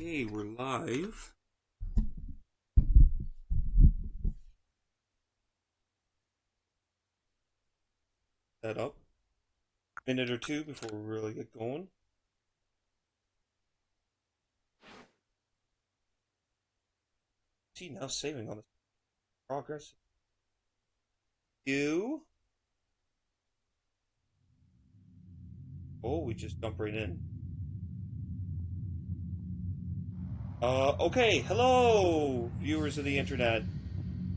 Okay, we're live. Set up. Minute or two before we really get going. See, now saving on the progress. You. Oh, we just jump right in. Okay, hello, viewers of the internet.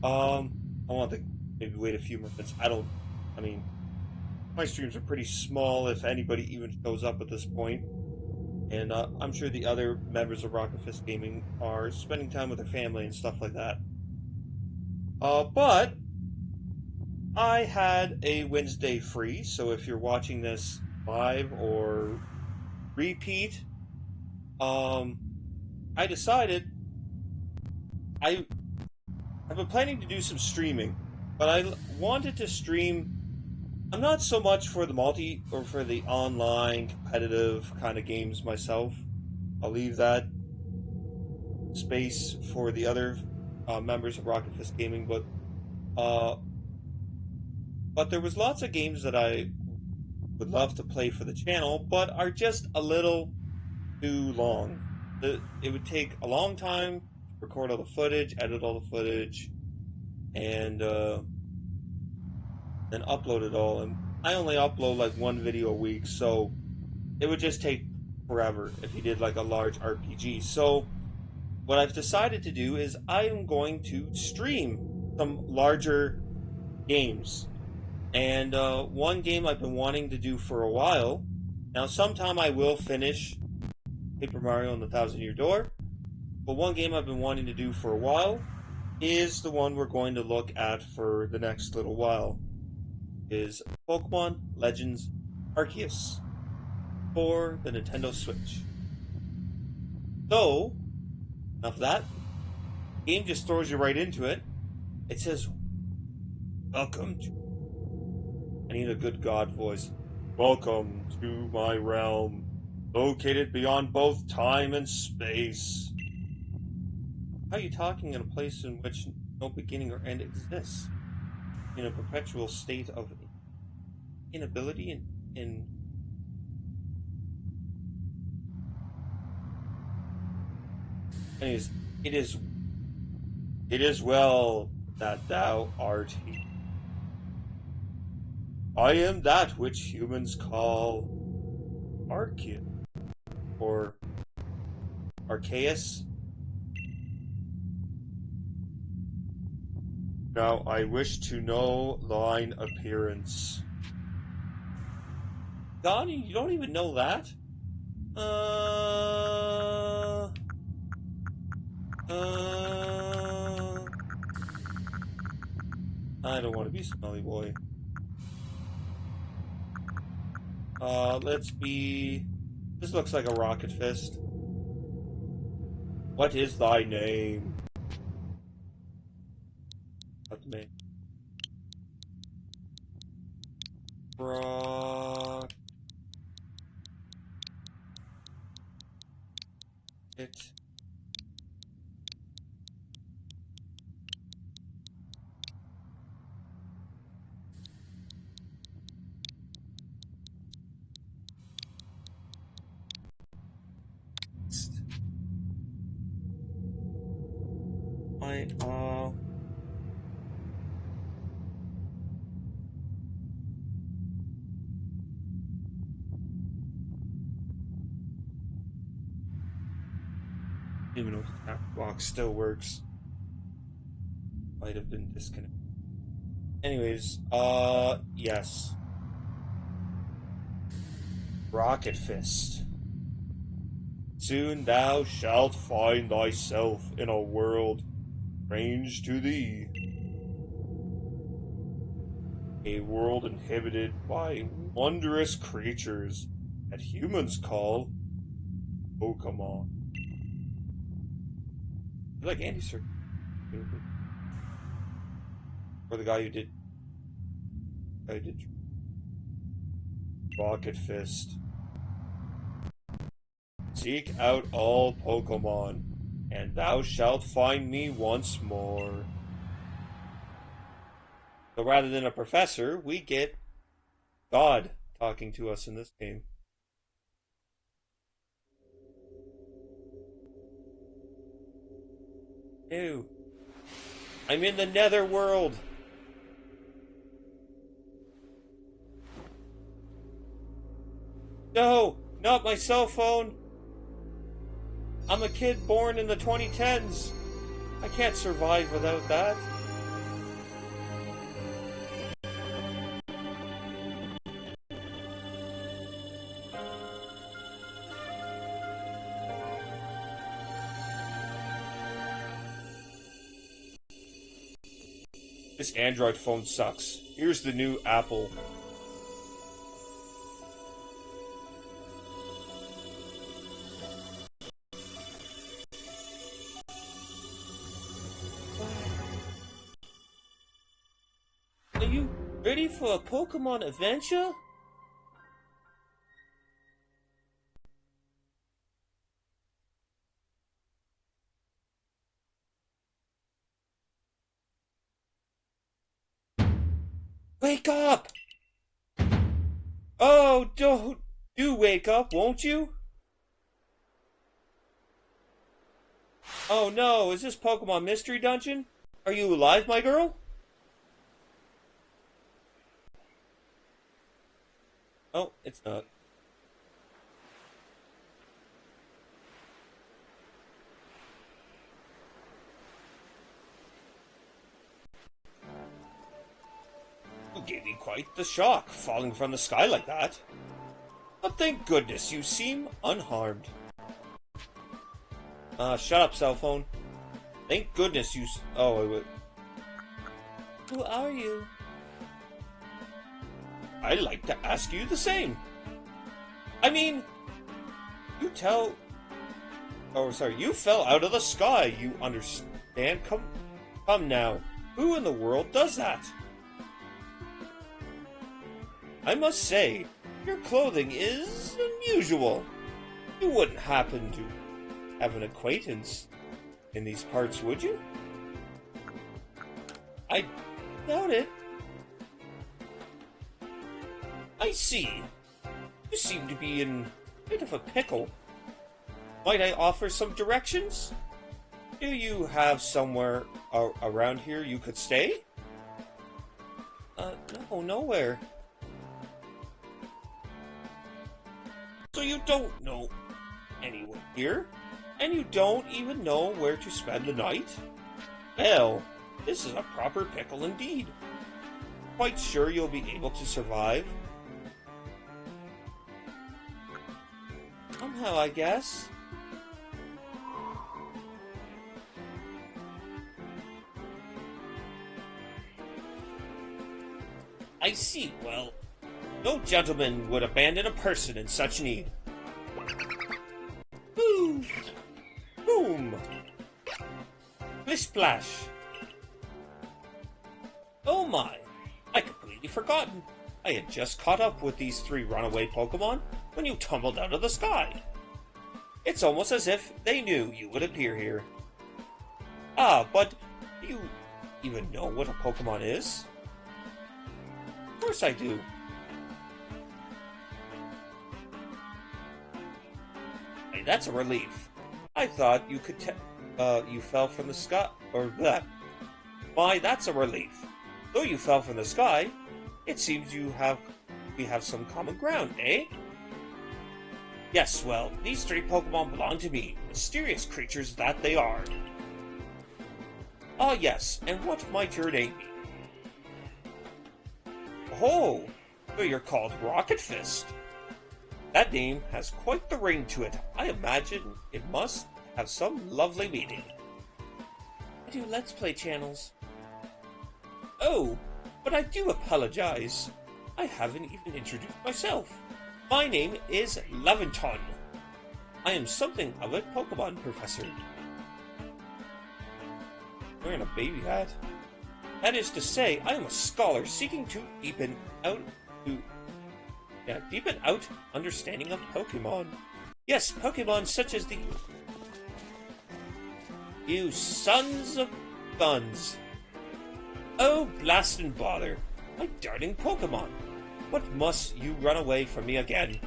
I want to maybe wait a few minutes. I mean, my streams are pretty small if anybody even shows up at this point. And I'm sure the other members of Rocket Fist Gaming are spending time with their family and stuff like that. But I had a Wednesday free, so if you're watching this live or repeat, um, I decided I I've been planning to do some streaming, but I wanted to stream. I'm not so much for the multi or for the online competitive kind of games myself. I'll leave that space for the other members of Rocket Fist Gaming, uh, but there was lots of games that I would love to play for the channel, but are just a little too long. It would take a long time to record all the footage, edit all the footage, and then upload it all. And I only upload like one video a week, so it would just take forever if you did like a large RPG. So what I've decided to do is I am going to stream some larger games. And one game I've been wanting to do for a while. Now, sometime I will finish Paper Mario and the Thousand Year Door. But one game I've been wanting to do for a while is the one we're going to look at for the next little while. Is Pokemon Legends Arceus for the Nintendo Switch. So, enough of that. The game just throws you right into it. It says, "Welcome to..." I need a good God voice. "Welcome to my realm, located beyond both time and space." How are you talking in a place in which no beginning or end exists? In a perpetual state of inability in anyways, it is well that thou art he. I am that which humans call Arceus or Arceus. Now I wish to know thine appearance. Donnie, you don't even know that? I don't want to be Smelly Boy. Let's be... This looks like a Rocket Fist. What is thy name? That's me. Rocket. I, even though the tap box still works. Might have been disconnected. Anyways, yes. Rocket Fist. Soon thou shalt find thyself in a world strange to thee. A world inhabited by wondrous creatures that humans call Pokémon. You like Andy Sir? Or the guy who did Rocket Fist. seek out all Pokémon, and thou shalt find me once more. So rather than a professor, we get God talking to us in this game. Ew. I'm in the nether world. No, not my cell phone. I'm a kid born in the 2010s. I can't survive without that. This Android phone sucks. Here's the new Apple. Are you ready for a Pokemon adventure? Wake up! Oh, do wake up, won't you? Oh no, is this Pokemon Mystery Dungeon? Are you alive, my girl? Oh, it's not. You gave me quite the shock, falling from the sky like that. But thank goodness you seem unharmed. Shut up, cell phone. Thank goodness you oh, wait. Who are you? I'd like to ask you the same. I mean, you tell... Oh, sorry, you fell out of the sky, you understand? Come now. Who in the world does that? I must say, your clothing is unusual. You wouldn't happen to have an acquaintance in these parts, would you? I doubt it. I see. You seem to be in a bit of a pickle. Might I offer some directions? Do you have somewhere around here you could stay? No, nowhere. So you don't know anyone here? And you don't even know where to spend the night? Well, this is a proper pickle indeed. Quite sure you'll be able to survive? Somehow, I guess. I see. Well, no gentleman would abandon a person in such need. Boo! Boom! Splish splash! Oh my! I completely forgotten. I had just caught up with these 3 runaway Pokemon when you tumbled out of the sky. It's almost as if they knew you would appear here. Ah, but do you even know what a Pokemon is? Of course I do. Hey, that's a relief. I thought you could you fell from the sky, or that. Why, that's a relief. Though you fell from the sky, it seems we have some common ground, eh? Yes, well, these 3 Pokemon belong to me, mysterious creatures that they are. Ah, yes, and what might your name be? Oh, so you're called Rocket Fist. That name has quite the ring to it. I imagine it must have some lovely meaning. I do Let's Play channels. Oh, but I do apologize. I haven't even introduced myself. My name is Laventon. I am something of a Pokemon professor. Wearing a baby hat. That is to say, I am a scholar seeking to deepen out understanding of Pokemon. Yes, Pokemon such as the... You sons of guns. Oh, blast and bother. My darling Pokemon. What must you run away from me again?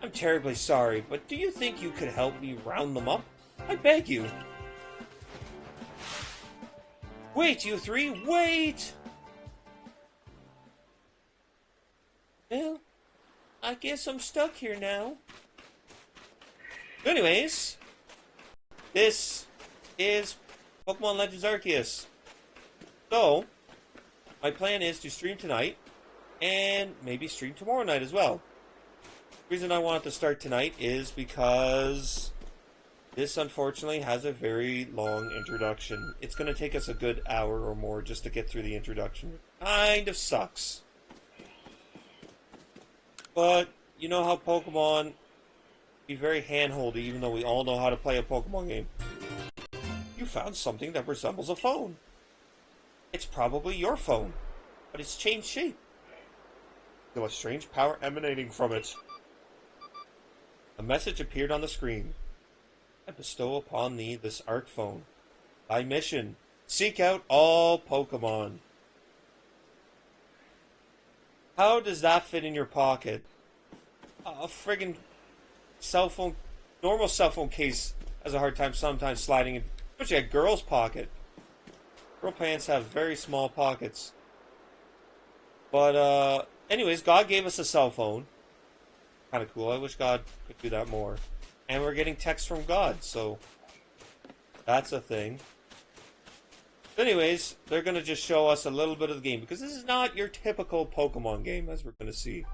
I'm terribly sorry, but do you think you could help me round them up? I beg you. Wait, you three, wait! Well, I guess I'm stuck here now. Anyways, this is Pokemon Legends Arceus. So, my plan is to stream tonight, and maybe stream tomorrow night as well. The reason I wanted to start tonight is because this unfortunately has a very long introduction. It's going to take us a good hour or more just to get through the introduction. Kind of sucks. But, you know how Pokemon be very handholdy even though we all know how to play a Pokemon game. You found something that resembles a phone. It's probably your phone, but it's changed shape. Feel a strange power emanating from it. A message appeared on the screen. I bestow upon thee this Arc phone. Thy mission, seek out all Pokemon. How does that fit in your pocket? A friggin' cell phone, normal cell phone case has a hard time sometimes sliding in, especially a girl's pocket. Girl pants have very small pockets. But, anyways, God gave us a cell phone. Kind of cool. I wish God could do that more. And we're getting text from God, so that's a thing. But anyways, they're going to just show us a little bit of the game, because this is not your typical Pokemon game, as we're going to see.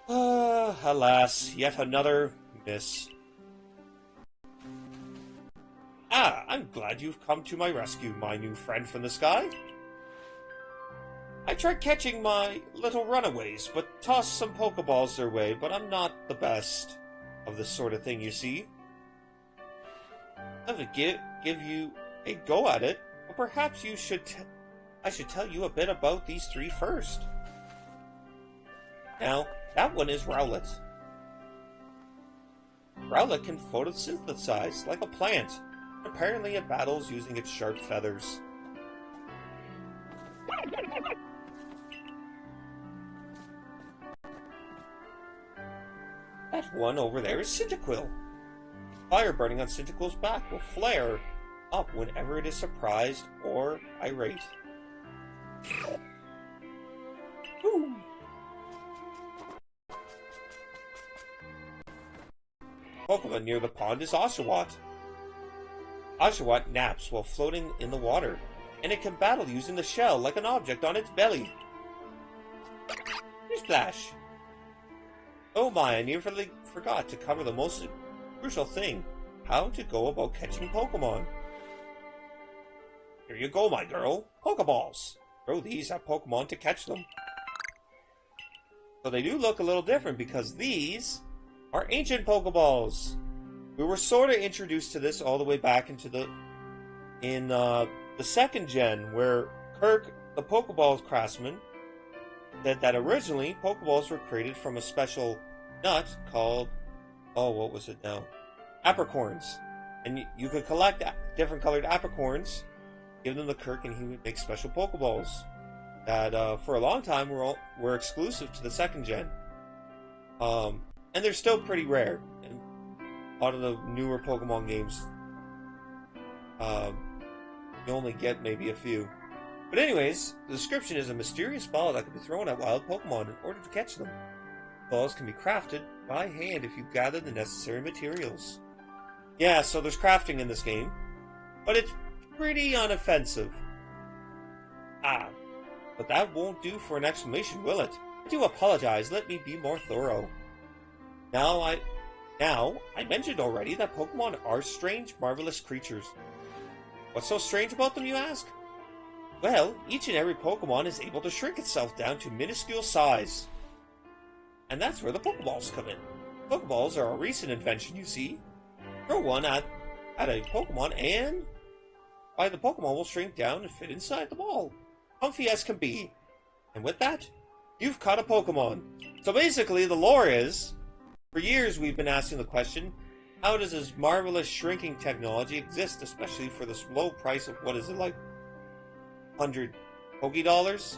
Alas, yet another miss. Ah, I'm glad you've come to my rescue, my new friend from the sky. I tried catching my little runaways, but tossed some Pokeballs their way, but I'm not the best of this sort of thing, you see. I would give you a go at it, but perhaps you should I should tell you a bit about these three first. Now, that one is Rowlet. Rowlet can photosynthesize like a plant. Apparently it battles using its sharp feathers. That one over there is Cyndaquil. Fire burning on Cyndaquil's back will flare up whenever it is surprised or irate. Boom! Pokemon near the pond is Oshawott. Oshawott naps while floating in the water, and it can battle using the shell like an object on its belly. Splash! Oh my, I nearly forgot to cover the most crucial thing, how to go about catching Pokemon. Here you go, my girl. Pokeballs. Throw these at Pokemon to catch them. So they do look a little different because these are ancient Pokeballs. We were sort of introduced to this all the way back into the second gen, where Kirk, the Pokeball craftsman, said that originally Pokeballs were created from a special nut called, oh, what was it now? Apricorns. And you could collect different colored apricorns, give them to Kirk, and he would make special Pokeballs that for a long time were exclusive to the second gen. And they're still pretty rare. And a lot of the newer Pokemon games, you only get maybe a few. But anyways, the description is a mysterious ball that can be thrown at wild Pokemon in order to catch them. Balls can be crafted by hand if you gather the necessary materials. Yeah, so there's crafting in this game, but it's pretty unoffensive. Ah, but that won't do for an explanation, will it? I do apologize, let me be more thorough. Now, I mentioned already that Pokemon are strange, marvelous creatures. What's so strange about them, you ask? Well, each and every Pokemon is able to shrink itself down to minuscule size. And that's where the Pokeballs come in. Pokeballs are a recent invention, you see. Throw one at a Pokemon and the Pokemon will shrink down and fit inside the ball. Comfy as can be. And with that, you've caught a Pokemon. So basically, the lore is, For years, we've been asking the question, how does this marvelous shrinking technology exist, especially for this low price of, what is it, like 100 Poké Dollars?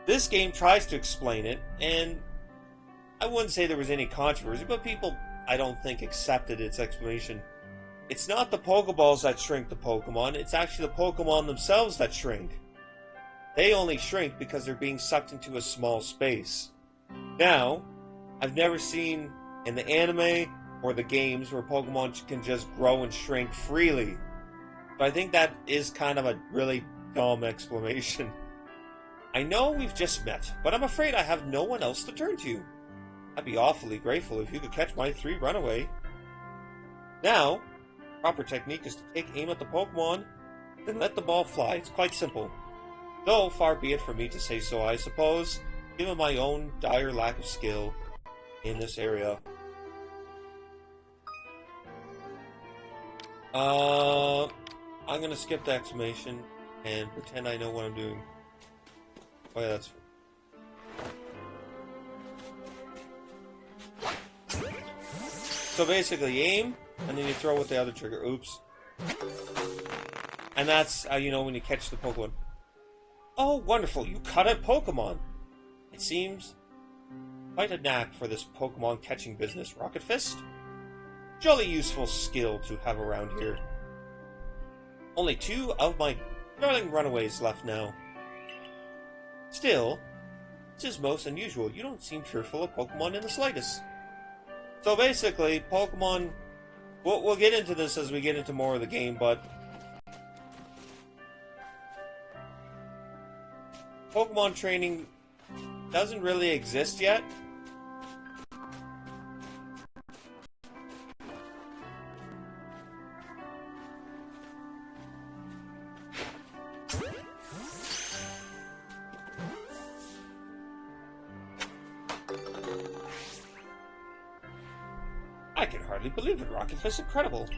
This game tries to explain it, and I wouldn't say there was any controversy, but people, I don't think, accepted its explanation. It's not the Pokeballs that shrink the Pokemon, it's actually the Pokemon themselves that shrink. They only shrink because they're being sucked into a small space. Now, I've never seen in the anime or the games where Pokemon can just grow and shrink freely. So I think that is kind of a really dumb explanation. I know we've just met, but I'm afraid I have no one else to turn to. I'd be awfully grateful if you could catch my 3 runaway. Now, proper technique is to take aim at the Pokemon, then let the ball fly. It's quite simple. Though, far be it from me to say so, I suppose, given my own dire lack of skill in this area. I'm gonna skip the explanation and pretend I know what I'm doing. Oh yeah, that's... So basically, aim, and then you throw with the other trigger. Oops. And that's how you know when you catch the Pokemon. Oh, wonderful, you caught a Pokemon! It seems quite a knack for this Pokemon catching business, Rocket Fist. Jolly useful skill to have around here. Only 2 of my darling runaways left now. Still, this is most unusual. You don't seem fearful of Pokemon in the slightest. So basically, Pokemon... We'll get into this as we get into more of the game, but... Pokemon training doesn't really exist yet. I can hardly believe it, Rocket Fist. Incredible.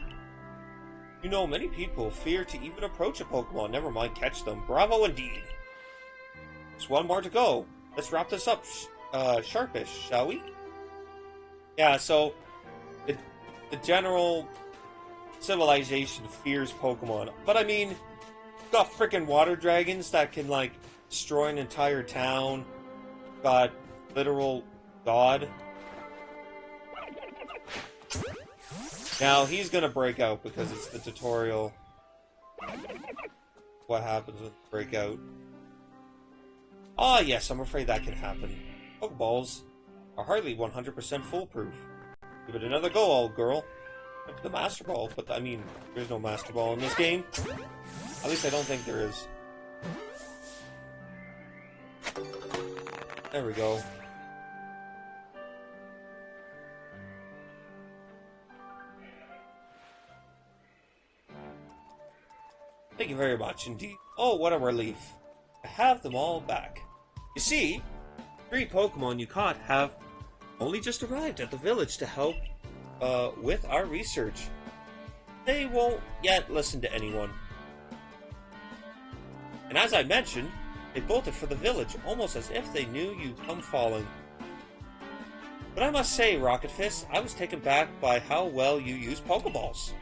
You know, many people fear to even approach a Pokemon, never mind catch them. Bravo indeed. There's one more to go. Let's wrap this up sharpish, shall we? Yeah, so the general civilization fears Pokemon. But I mean, you've got freaking water dragons that can, like, destroy an entire town. Got literal God. Now, he's gonna break out because it's the tutorial. What happens with breakout? Ah, yes, I'm afraid that can happen. Pokeballs are hardly 100% foolproof. Give it another go, old girl. Like the Master Ball, but I mean, there's no Master Ball in this game. At least I don't think there is. There we go. Thank you very much indeed. Oh, what a relief. I have them all back. You see, 3 Pokemon you caught have only just arrived at the village to help with our research. They won't yet listen to anyone. And as I mentioned, they bolted for the village almost as if they knew you'd come falling. But I must say, Rocket Fist, I was taken back by how well you use Pokeballs.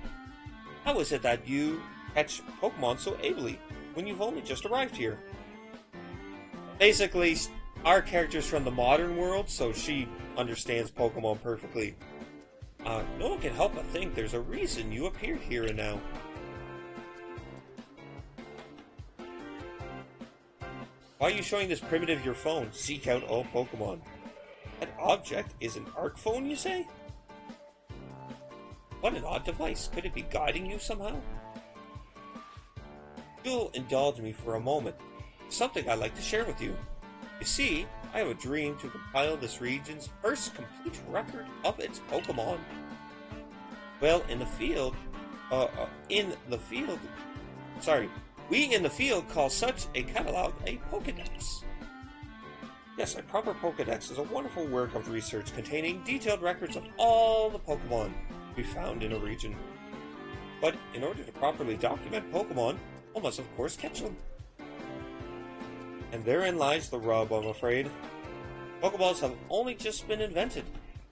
How is it that you catch Pokemon so ably when you've only just arrived here? Basically, our character's from the modern world, so she understands Pokemon perfectly. No one can help but think there's a reason you appeared here and now. Why are you showing this primitive your phone? Seek out all Pokemon. That object is an ARC phone, you say? What an odd device. Could it be guiding you somehow? You'll indulge me for a moment. Something I'd like to share with you. You see, I have a dream to compile this region's first complete record of its Pokemon. Well, we in the field call such a catalog a Pokédex. Yes, a proper Pokédex is a wonderful work of research containing detailed records of all the Pokemon to be found in a region. But in order to properly document Pokemon, one must of course catch them. And therein lies the rub, I'm afraid. Pokeballs have only just been invented.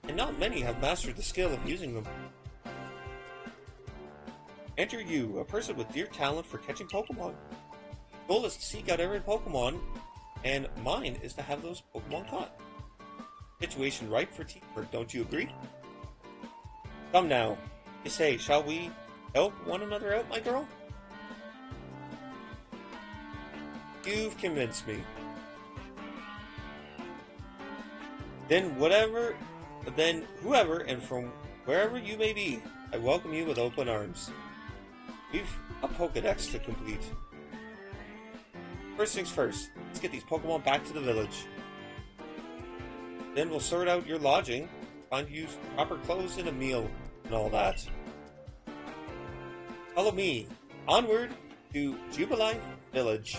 and not many have mastered the skill of using them. Enter you, a person with dear talent for catching Pokemon. Goal is to seek out every Pokemon, and mine is to have those Pokemon caught. Situation ripe for teamwork, don't you agree? Come now. You say, shall we help one another out, my girl? You've convinced me. Then whoever and from wherever you may be, I welcome you with open arms. We've a Pokedex to complete. First things first, let's get these Pokemon back to the village. Then we'll sort out your lodging, find you proper clothes and a meal, and all that. Follow me, onward to Jubilife Village.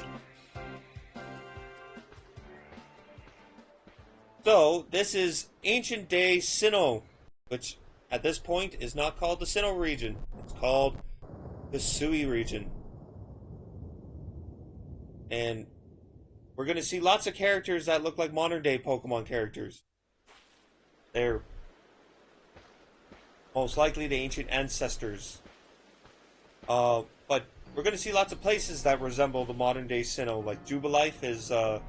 So, this is Ancient Day Sinnoh, which at this point is not called the Sinnoh region. It's called the Hisui region. And we're going to see lots of characters that look like modern day Pokemon characters. They're most likely the ancient ancestors. But we're going to see lots of places that resemble the modern day Sinnoh. Like Jubilife is, I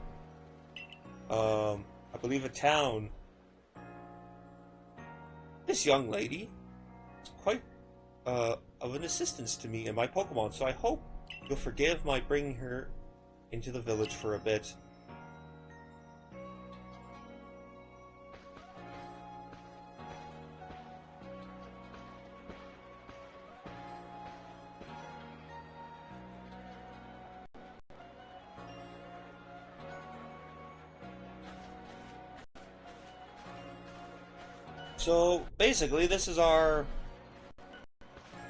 believe, a town. This young lady is quite of an assistance to me and my Pokemon, so I hope you'll forgive my bringing her into the village for a bit. So basically, this is our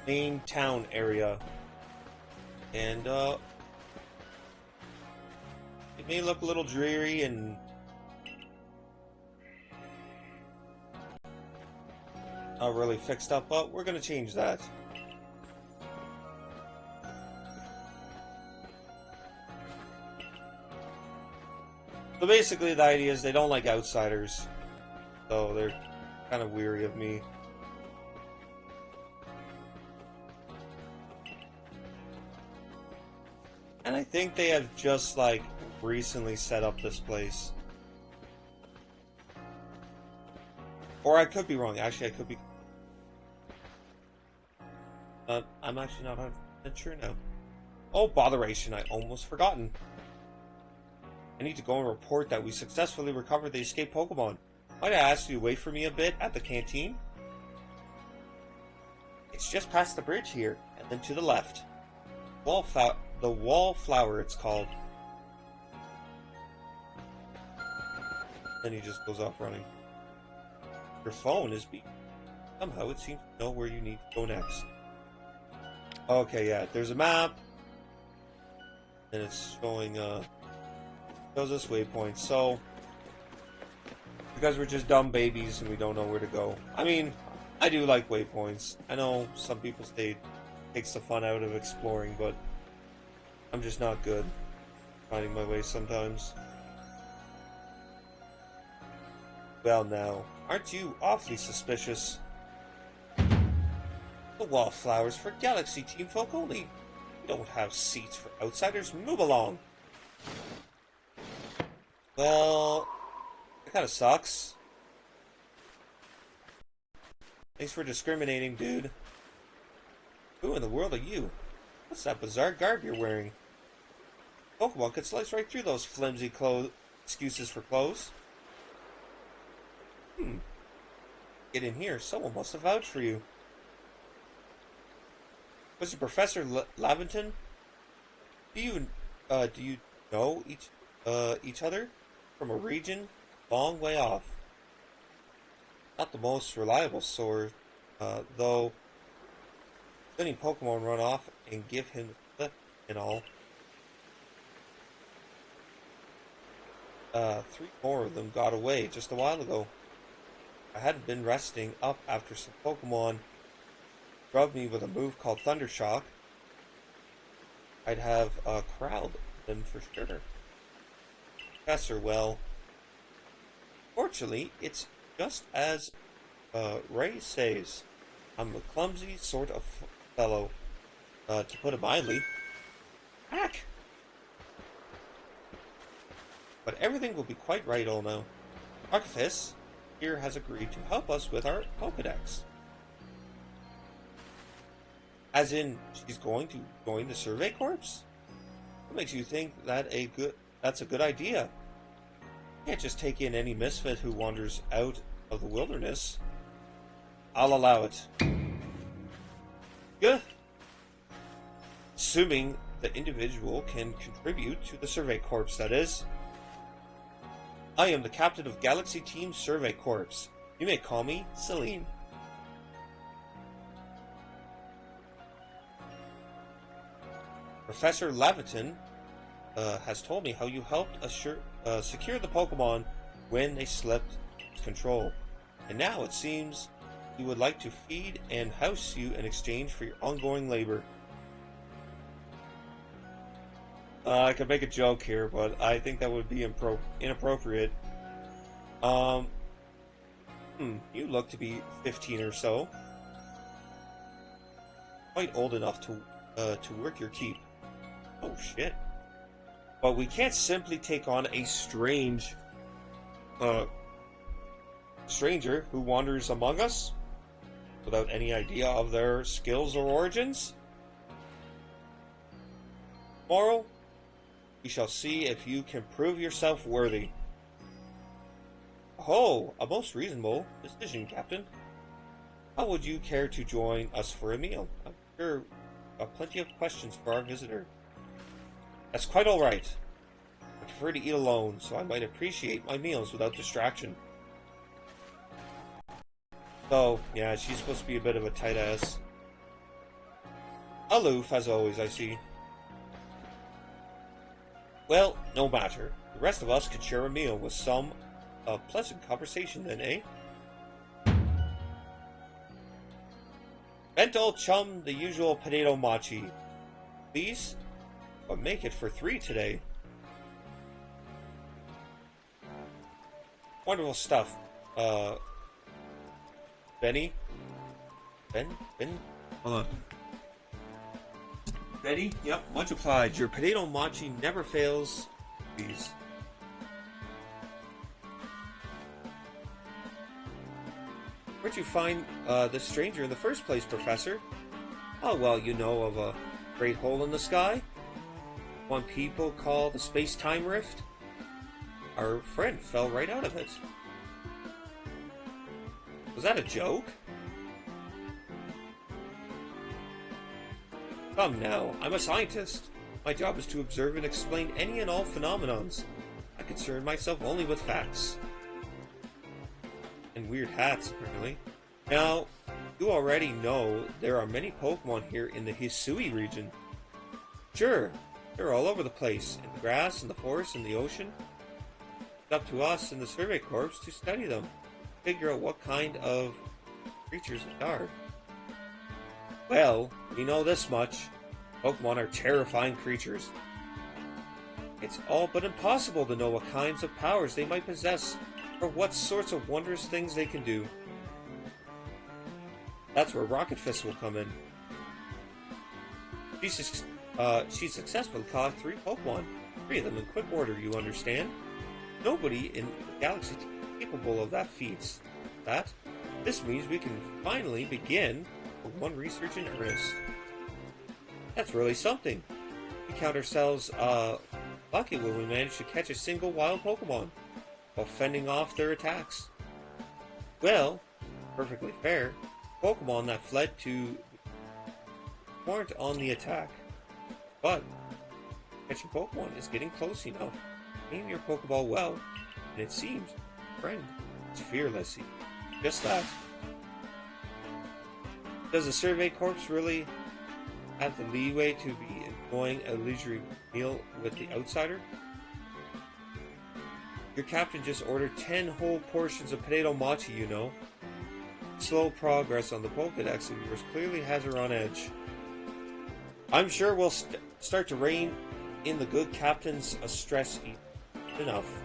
main town area, and it may look a little dreary and not really fixed up, but we're going to change that. So basically, the idea is they don't like outsiders, so they're kind of weary of me. And I think they have just, like, recently set up this place. Or I could be wrong. Actually, I could be... I'm actually not 100% sure now. Oh, botheration. I almost forgotten. I need to go and report that we successfully recovered the escaped Pokemon. Might I ask you to wait for me a bit at the canteen? It's just past the bridge here, and then to the left. The Wallflower, it's called. Then he just goes off running. Your phone is beeping. Somehow it seems to know where you need to go next. Okay, yeah, there's a map. And it's showing, shows us waypoints. So, because we're just dumb babies and we don't know where to go. I mean, I do like waypoints. I know some people say it takes the fun out of exploring, but I'm just not good finding my way sometimes. Well now, aren't you awfully suspicious? The Wallflowers for Galaxy Team folk only. We don't have seats for outsiders. Move along. Well, that kind of sucks. Thanks for discriminating, dude. Who in the world are you? What's that bizarre garb you're wearing? Pokemon could slice right through those flimsy excuses for clothes. Get in here. Someone must have vouched for you. Was it Professor Laventon? Do you know each other from a region long way off? Not the most reliable source, though. Letting Pokemon run off and give him the flip and all. 3 more of them got away just a while ago. I hadn't been resting up after some Pokemon rubbed me with a move called Thunder Shock. I'd have corralled them for sure. Professor, well, fortunately, it's just as Ray says, I'm a clumsy sort of fellow, to put it mildly. Heck! But everything will be quite right all now. Arceus here has agreed to help us with our Pokedex. As in, she's going to join the Survey Corps? What makes you think that's a good idea? You can't just take in any misfit who wanders out of the wilderness. I'll allow it. Good. Assuming the individual can contribute to the Survey Corps, that is. I am the captain of Galaxy Team Survey Corps. You may call me Celine. Professor Laviton has told me how you helped secure the Pokémon when they slipped control. And now it seems he would like to feed and house you in exchange for your ongoing labor. I could make a joke here, but I think that would be inappropriate. You look to be 15 or so. Quite old enough to work your keep. Oh shit. But we can't simply take on a stranger who wanders among us without any idea of their skills or origins. Moral, we shall see if you can prove yourself worthy. Oh, a most reasonable decision, Captain. How would you care to join us for a meal? I'm sure we've got plenty of questions for our visitor. That's quite alright. I prefer to eat alone, so I might appreciate my meals without distraction. So, yeah, she's supposed to be a bit of a tight ass. Aloof, as always, I see. Well, no matter. The rest of us could share a meal with some pleasant conversation then, eh? Bento chum the usual potato mochi. Please? But make it for 3 today. Wonderful stuff. Benny? Ben? Hold on. Betty? Yep, much obliged. Your potato mochi never fails. Please. Where'd you find this stranger in the first place, Professor? Oh, well, you know of a great hole in the sky? One people call the space-time rift? Our friend fell right out of it. Was that a joke? Come now, I'm a scientist. My job is to observe and explain any and all phenomenons. I concern myself only with facts. And weird hats, apparently. Now, you already know there are many Pokemon here in the Hisui region. Sure, they're all over the place, in the grass, in the forest, in the ocean. It's up to us in the Survey Corps to study them, figure out what kind of creatures they are. Well, we know this much. Pokemon are terrifying creatures. It's all but impossible to know what kinds of powers they might possess, or what sorts of wondrous things they can do. That's where Rocket Fist will come in. She successfully caught 3 Pokemon. 3 of them in quick order, you understand? Nobody in the galaxy is capable of that feat. This means we can finally begin Pokemon research in earnest. That's really something. We count ourselves lucky when we manage to catch a single wild Pokemon while fending off their attacks. Well, perfectly fair. Pokemon that fled to weren't on the attack. But catching Pokemon is getting close enough. Aim your Pokeball well, and it seems friend is fearless. Just that. Does the Survey Corps really have the leeway to be enjoying a leisurely meal with the outsider? Your captain just ordered 10 whole portions of potato mochi, you know. Slow progress on the Pokédex of yours clearly has her on edge. I'm sure we'll start to rein in the good captain's stress enough.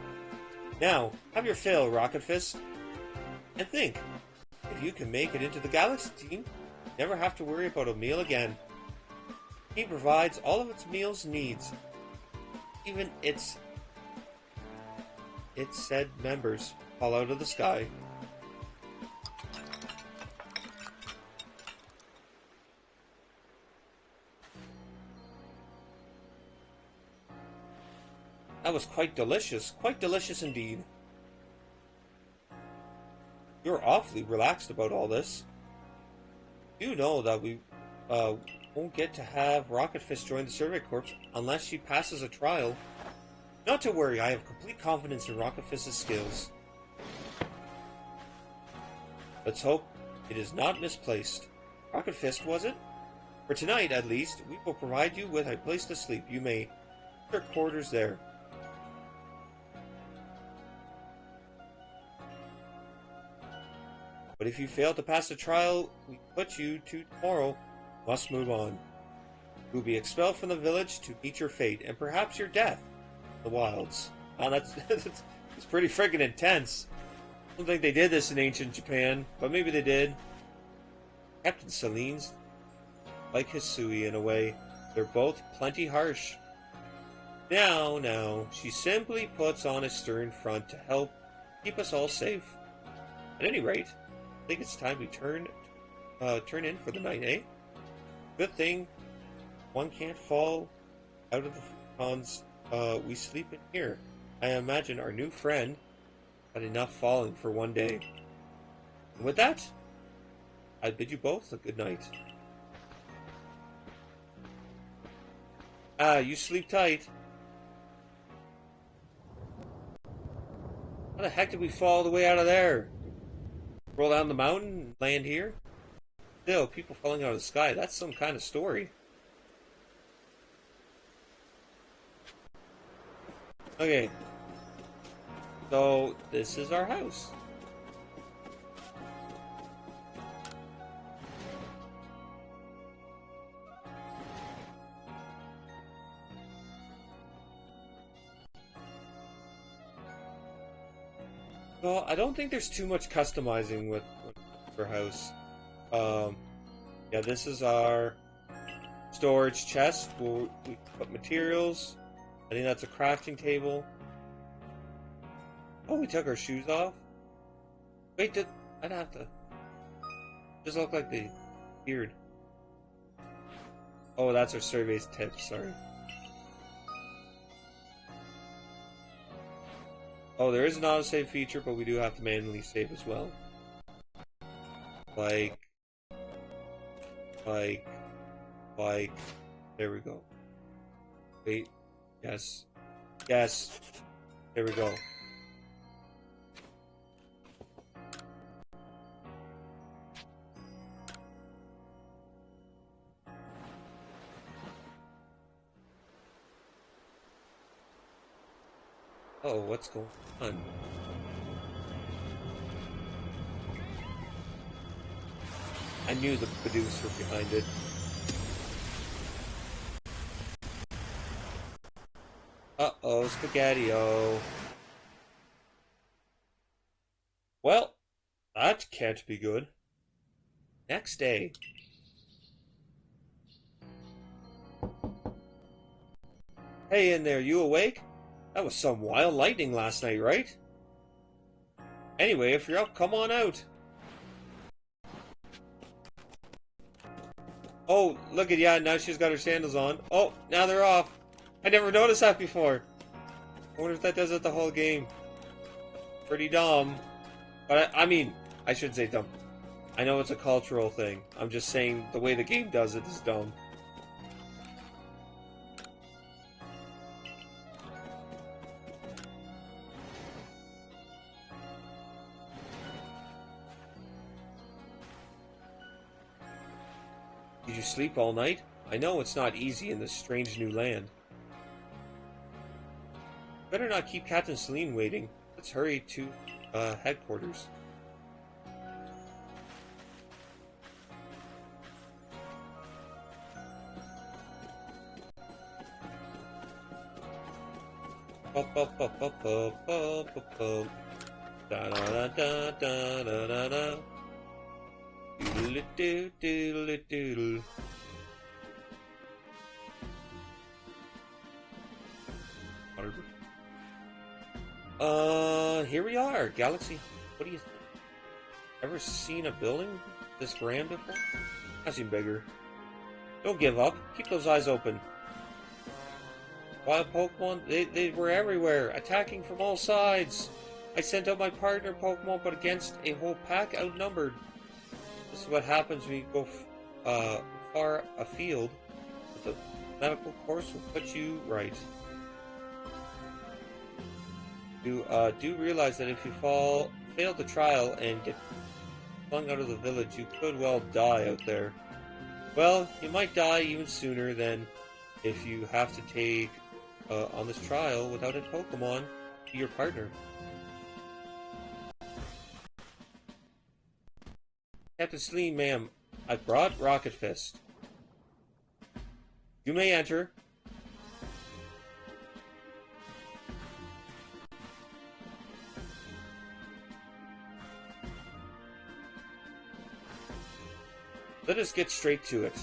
Now, have your fill, Rocket Fist. And think, If you can make it into the Galaxy team, you never have to worry about a meal again. The team provides all of its meals needs. Even its said members fall out of the sky. That was quite delicious indeed. You're awfully relaxed about all this. You know that we won't get to have Rocket Fist join the Survey Corps unless she passes a trial. Not to worry, I have complete confidence in Rocket Fist's skills. Let's hope it is not misplaced. Rocket Fist, was it? For tonight, at least, we will provide you with a place to sleep. You may put your quarters there. But if you fail to pass the trial we put you to tomorrow, you must move on. You will be expelled from the village to meet your fate, and perhaps your death in the wilds. Oh, that's pretty friggin' intense. I don't think they did this in ancient Japan, but maybe they did. Captain Celine's like Hisui in a way. They're both plenty harsh. Now, she simply puts on a stern front to help keep us all safe. At any rate, I think it's time we turn in for the night, eh? Good thing one can't fall out of the ponds. We sleep in here. I imagine our new friend had enough falling for one day. And with that, I bid you both a good night. You sleep tight. How the heck did we fall all the way out of there? Roll down the mountain and land here? Still, people falling out of the sky, that's some kind of story. Okay. So, this is our house. Well, I don't think there's too much customizing with our house. Yeah, this is our storage chest where we put materials. I think that's a crafting table. Oh, we took our shoes off? Wait, I'd have to... Just look like the beard. Oh, that's our survey's tips, sorry. Oh, there is an autosave feature, but we do have to manually save as well. Like, there we go. Wait, yes, there we go. Oh, what's going on? I knew the producer behind it. Uh-oh, Spaghetti-O. Well, that can't be good. Next day. Hey in there, you awake? That was some wild lightning last night, right? Anyway, if you're up, come on out. Oh, look at ya, now she's got her sandals on. Oh, now they're off. I never noticed that before. I wonder if that does it the whole game. Pretty dumb. But I mean, I should say dumb. I know it's a cultural thing. I'm just saying the way the game does it is dumb. Did you sleep all night? I know it's not easy in this strange new land. Better not keep Captain Celine waiting. Let's hurry to headquarters. Da da da da da da da da. Doodle-doo-doodle-doodle. Here we are, Galaxy. What do you think? Ever seen a building this grand before? I've seen bigger. Don't give up. Keep those eyes open. Wild Pokemon, they were everywhere, attacking from all sides. I sent out my partner Pokemon, but against a whole pack outnumbered. This is what happens when you go far afield. The medical course will put you right. You do realize that if you fail the trial and get flung out of the village, you could well die out there. Well, you might die even sooner than if you have to take on this trial without a Pokemon to your partner. Captain Celine, ma'am, I brought Rocket Fist. You may enter. Let us get straight to it.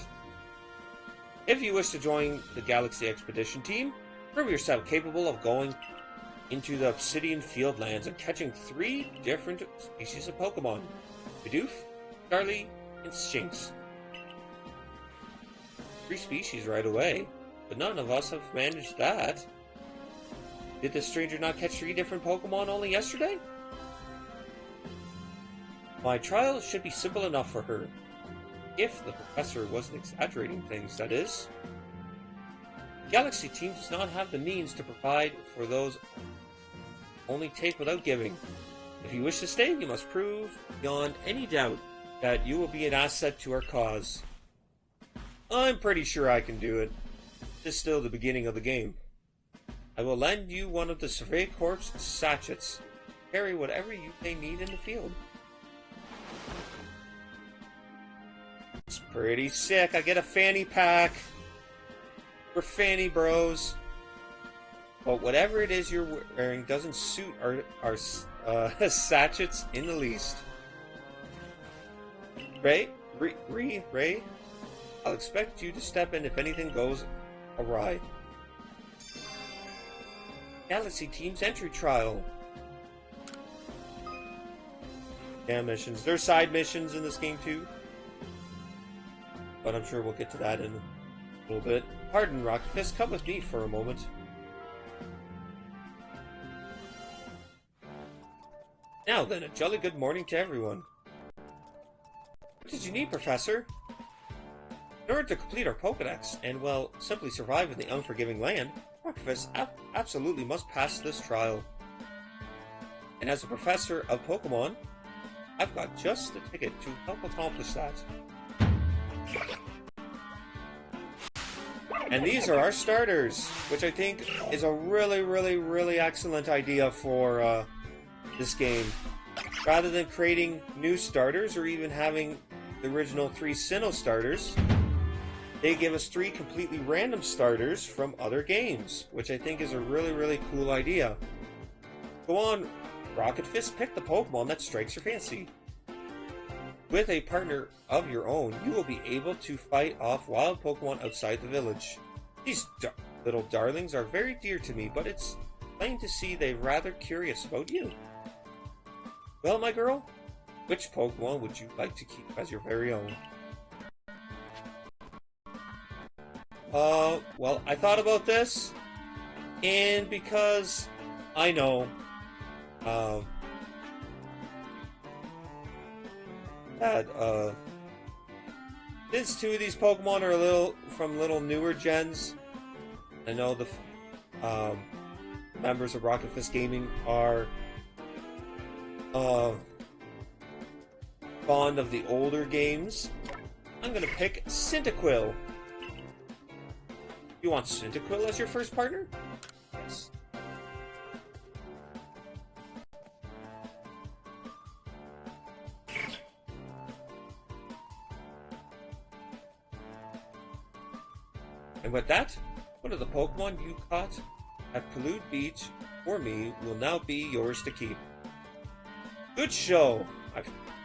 If you wish to join the Galaxy Expedition team, prove yourself capable of going into the Obsidian Fieldlands and catching 3 different species of Pokemon. Bidoof, Charlie, and Shinx. 3 species right away, but none of us have managed that. Did this stranger not catch 3 different Pokemon only yesterday? My trial should be simple enough for her. If the professor wasn't exaggerating things, that is. The Galaxy team does not have the means to provide for those only take without giving. If you wish to stay, you must prove beyond any doubt that you will be an asset to our cause. I'm pretty sure I can do it. This is still the beginning of the game. I will lend you one of the Survey Corps sachets. Carry whatever you may need in the field. It's pretty sick. I get a fanny pack. We're fanny bros. But whatever it is you're wearing doesn't suit our sachets in the least. Ray? I'll expect you to step in if anything goes awry. Galaxy Team's entry trial. Damn missions. There's side missions in this game too. But I'm sure we'll get to that in a little bit. Pardon, Rocket Fist, come with me for a moment. Now then, a jolly good morning to everyone. What did you need, Professor? In order to complete our Pokédex, and, well, simply survive in the unforgiving land, Rocket Fist absolutely must pass this trial. And as a professor of Pokémon, I've got just the ticket to help accomplish that. And these are our starters, which I think is a really excellent idea for this game. Rather than creating new starters or even having the original 3 Sinnoh starters, they give us 3 completely random starters from other games, which I think is a really cool idea. Go on, Rocket Fist, pick the Pokemon that strikes your fancy. With a partner of your own, you will be able to fight off wild Pokemon outside the village. These little darlings are very dear to me, but it's plain to see they're rather curious about you. Well, my girl, which Pokemon would you like to keep as your very own? Well, I thought about this, and because I know, that, since 2 of these Pokemon are from little newer gens, I know the members of Rocket Fist Gaming are fond of the older games. I'm gonna pick Cyndaquil. You want Cyndaquil as your first partner? Yes. And with that, one of the Pokemon you caught at Prelude Beach for me will now be yours to keep. Good show!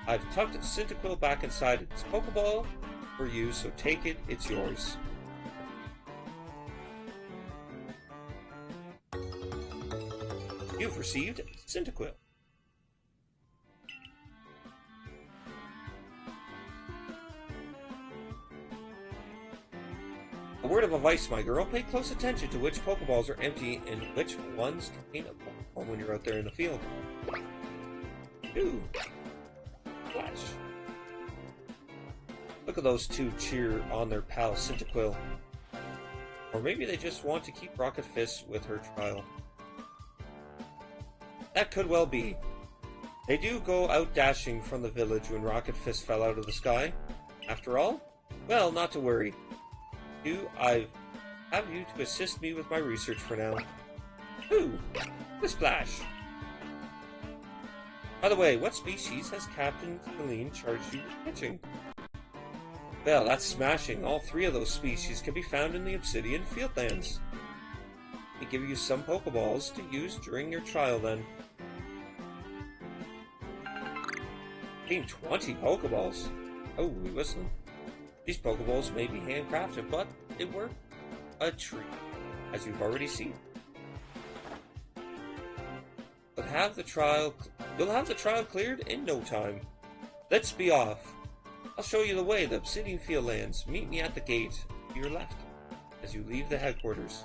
I've tucked Cyndaquil back inside its Pokeball for you, so take it, it's yours. You've received Cyndaquil. A word of advice, my girl. Pay close attention to which Pokeballs are empty and which ones contain a Pokeball when you're out there in the field. Ooh. Flash. Look at those two cheer on their pal Cyndaquil. Or maybe they just want to keep Rocket Fist with her trial. That could well be. They do go out dashing from the village when Rocket Fist fell out of the sky. After all, well, not to worry. I have you to assist me with my research for now. Ooh, the splash. By the way, what species has Captain Celine charged you with catching? Well, that's smashing. All three of those species can be found in the Obsidian Fieldlands. They give you some Pokeballs to use during your trial then. Gain 20 Pokeballs. Oh, we whistling. These Pokeballs may be handcrafted, but they were a treat, as you've already seen. You'll have the trial cleared in no time. Let's be off. I'll show you the way, the Obsidian Fieldlands. Meet me at the gate to your left as you leave the headquarters.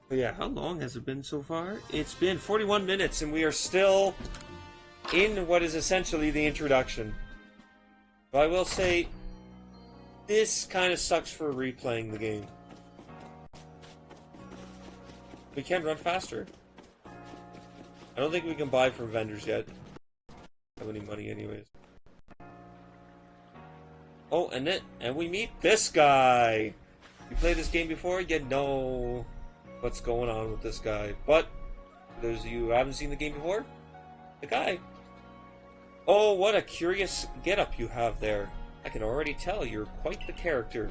But yeah, how long has it been so far? It's been 41 minutes and we are still in what is essentially the introduction. But I will say, this kind of sucks for replaying the game. We can run faster. I don't think we can buy from vendors yet. Don't have any money anyways. Oh, and we meet this guy. You played this game before? You know what's going on with this guy. But for those of you who haven't seen the game before, the guy. Oh, what a curious getup you have there. I can already tell you're quite the character.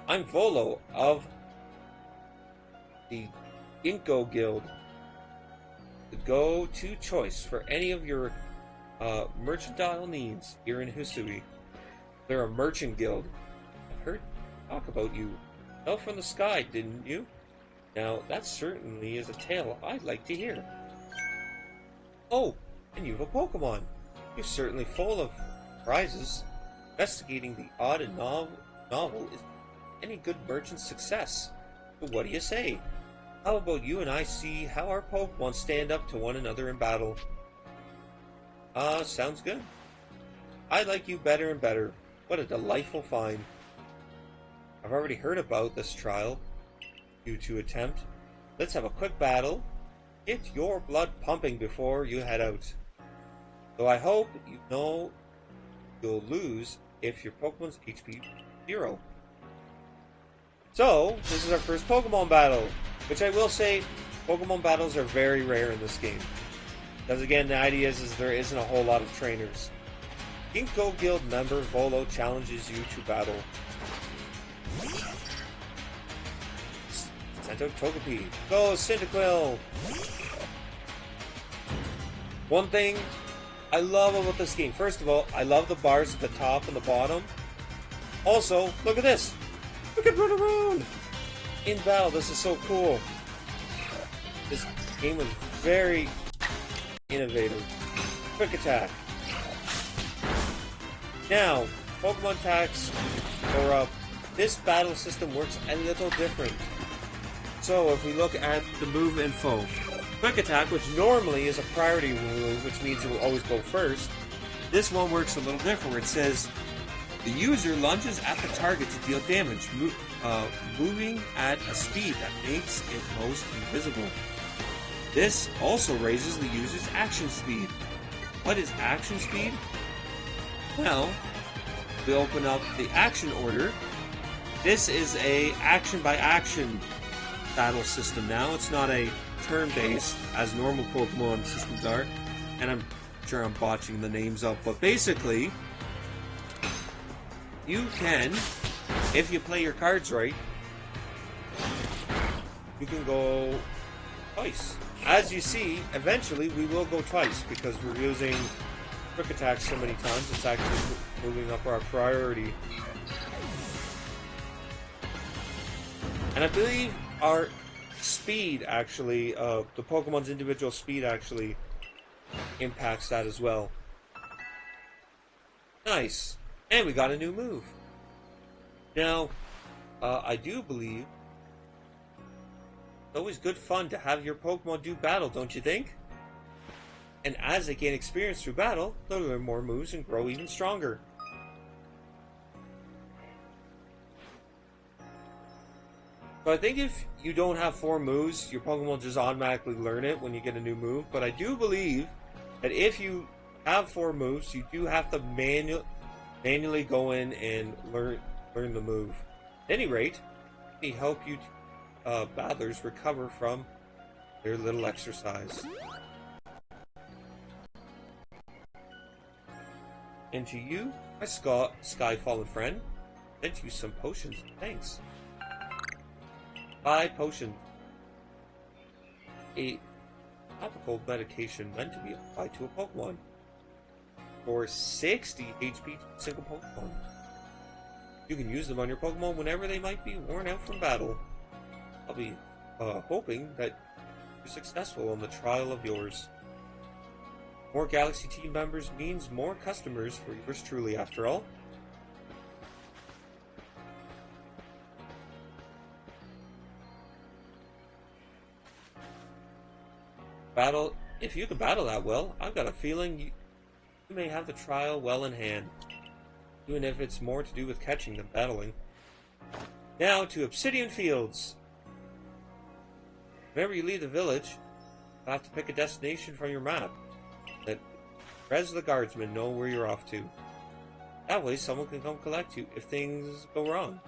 I'm Volo of the Ginkgo Guild. The go-to choice for any of your mercantile needs here in Hisui. They're a merchant guild. I've heard talk about you. Fell from the sky, didn't you? Now, that certainly is a tale I'd like to hear. Oh, and you have a Pokémon. You're certainly full of prizes. Investigating the odd and novel is any good merchant's success. But what do you say? How about you and I see how our Pokémon stand up to one another in battle? Sounds good. I like you better and better. What a delightful find. I've already heard about this trial you two attempt. Let's have a quick battle. Get your blood pumping before you head out. Though I hope you know you'll lose if your Pokemon's HP 0. So, this is our first Pokemon battle. Which I will say, Pokemon battles are very rare in this game. Because again, the idea is there isn't a whole lot of trainers. Ginkgo Guild member Volo challenges you to battle. Cento Togepi. Go, Cyndaquil! One thing I love about this game, first of all, I love the bars at the top and the bottom. Also, look at this! We can run around! In battle, this is so cool. This game was very innovative. Quick attack. Now, Pokemon attacks are up. This battle system works a little different. So, if we look at the move info, quick attack, which normally is a priority move, which means it will always go first, this one works a little different, where it says the user lunges at the target to deal damage, moving at a speed that makes it most invisible. This also raises the user's action speed. What is action speed? Well, we open up the action order. This is a action by action battle system now. It's not a turn-based as normal Pokemon systems are. And I'm sure I'm botching the names up, but basically, you can, if you play your cards right, you can go twice. As you see, eventually we will go twice because we're using quick attacks so many times. It's actually moving up our priority. And I believe our speed actually, the Pokemon's individual speed actually impacts that as well. Nice. And we got a new move. Now, I do believe it's always good fun to have your Pokemon do battle, don't you think? And as they gain experience through battle, they'll learn more moves and grow even stronger. So I think if you don't have 4 moves, your Pokemon just automatically learn it when you get a new move. But I do believe that if you have 4 moves, you do have to manually go in and learn the move. At any rate, let me help you battlers recover from their little exercise. And to you, my Sky Fallen friend, sent you some potions. Thanks. 5 potions. A topical medication meant to be applied to a Pokemon. For 60 HP to a single Pokemon. You can use them on your Pokemon whenever they might be worn out from battle. I'll be hoping that you're successful on the trial of yours. More Galaxy team members means more customers for yours truly, after all. If you can battle that well, I've got a feeling you may have the trial well in hand, even if it's more to do with catching than battling. Now to Obsidian Fields. Whenever you leave the village, you'll have to pick a destination from your map. Let Rez the guardsman know where you're off to. That way someone can come collect you if things go wrong.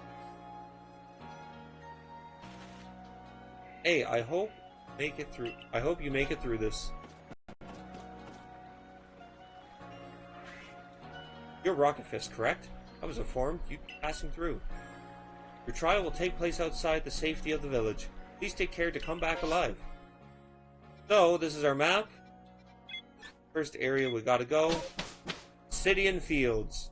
Hey, I hope you make it through this. You're Rocket Fist, correct? I was informed you'd be passing through. Your trial will take place outside the safety of the village. Please take care to come back alive. So, this is our map. First area we gotta go. Obsidian Fields.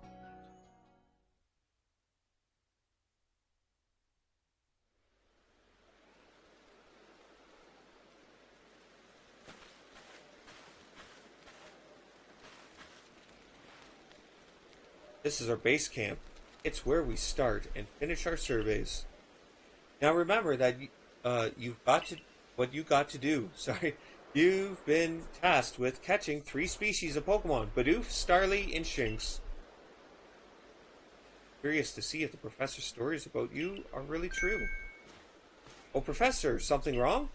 This is our base camp. It's where we start and finish our surveys. Now remember that you've been tasked with catching 3 species of Pokemon: Bidoof, Starly, and Shinx. Curious to see if the professor's stories about you are really true. Oh, Professor, something wrong?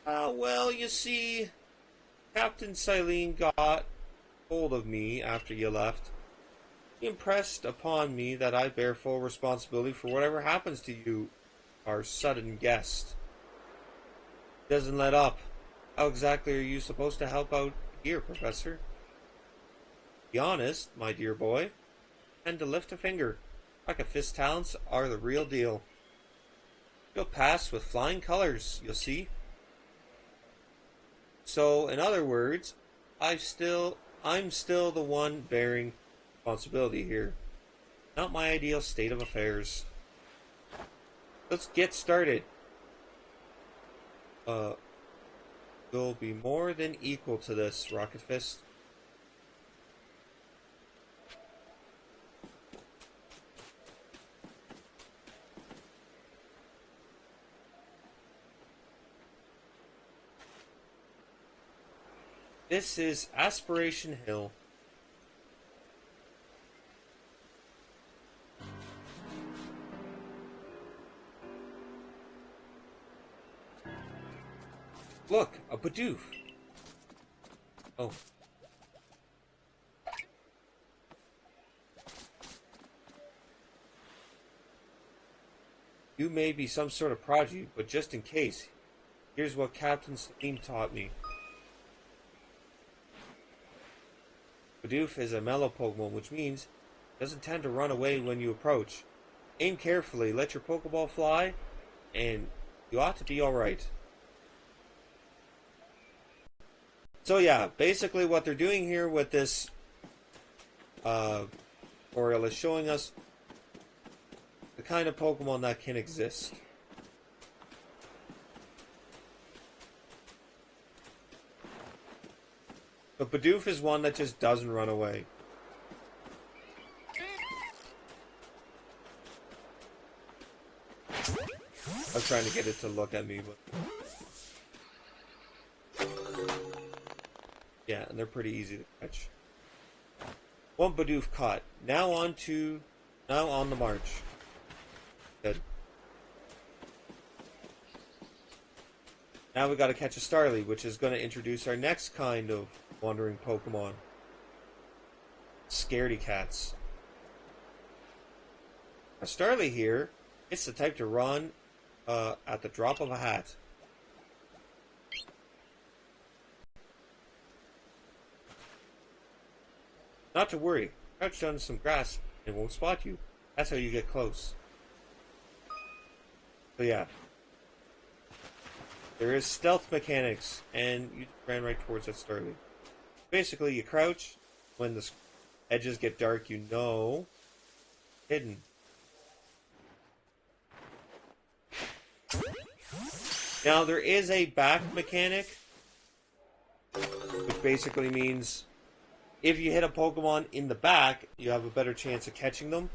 Well, you see, Captain Silene got hold of me after you left. He impressed upon me that I bear full responsibility for whatever happens to you, our sudden guest. He doesn't let up. How exactly are you supposed to help out here, Professor? Be honest, my dear boy. Tend to lift a finger. Rocket Fist talents are the real deal. You'll pass with flying colors, you'll see. So, in other words, I'm still the one bearing responsibility here. Not my ideal state of affairs. Let's get started. You'll be more than equal to this, Rocket Fist. This is Aspiration Hill. Look, a Bidoof. Oh. You may be some sort of prodigy, but just in case, here's what Captain Silene taught me. Bidoof is a mellow Pokemon, which means it doesn't tend to run away when you approach. Aim carefully, let your Pokeball fly, and you ought to be alright. So yeah, basically what they're doing here with this tutorial is showing us the kind of Pokemon that can exist. But Bidoof is one that just doesn't run away. I was trying to get it to look at me, but... yeah, and they're pretty easy to catch. One Bidoof caught. Now on the march. Good. Now we gotta catch a Starly, which is gonna introduce our next kind of wandering Pokemon. Scaredy cats. A Starly here, it's the type to run at the drop of a hat. Not to worry, crouch down some grass, it won't spot you. That's how you get close. So yeah. There is stealth mechanics, and you ran right towards that Starly. Basically, you crouch, when the edges get dark, you know, hidden. Now, there is a back mechanic, which basically means if you hit a Pokemon in the back, you have a better chance of catching them.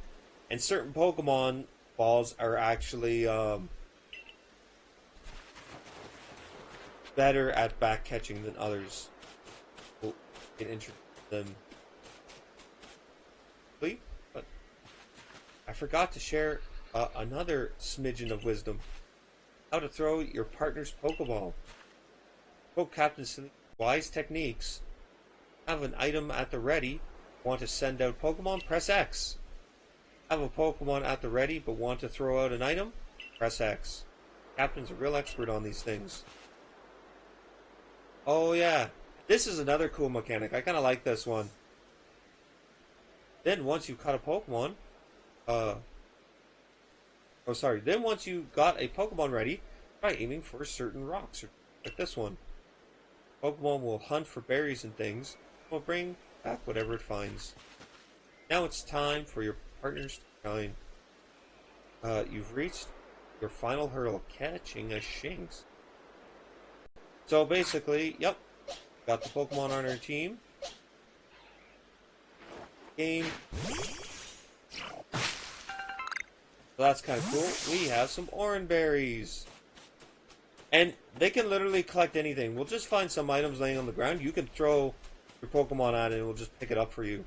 And certain Pokemon balls are actually better at back catching than others. We'll get introduce them. But I forgot to share another smidgen of wisdom. How to throw your partner's Pokeball. Quote Captain Silly's wise techniques. Have an item at the ready. Want to send out Pokemon? Press X. Have a Pokemon at the ready but want to throw out an item? Press X. Captain's a real expert on these things. Oh yeah, this is another cool mechanic. I kind of like this one. Then once you've caught a Pokemon, then once you got a Pokemon ready, try aiming for certain rocks, like this one. Pokemon will hunt for berries and things, and will bring back whatever it finds. Now it's time for your partners to shine. You've reached your final hurdle, catching a Shinx. So basically, yep, got the Pokemon on our team. Game. So that's kind of cool. We have some Oran berries. And they can literally collect anything. We'll just find some items laying on the ground. You can throw your Pokemon at it and it will just pick it up for you.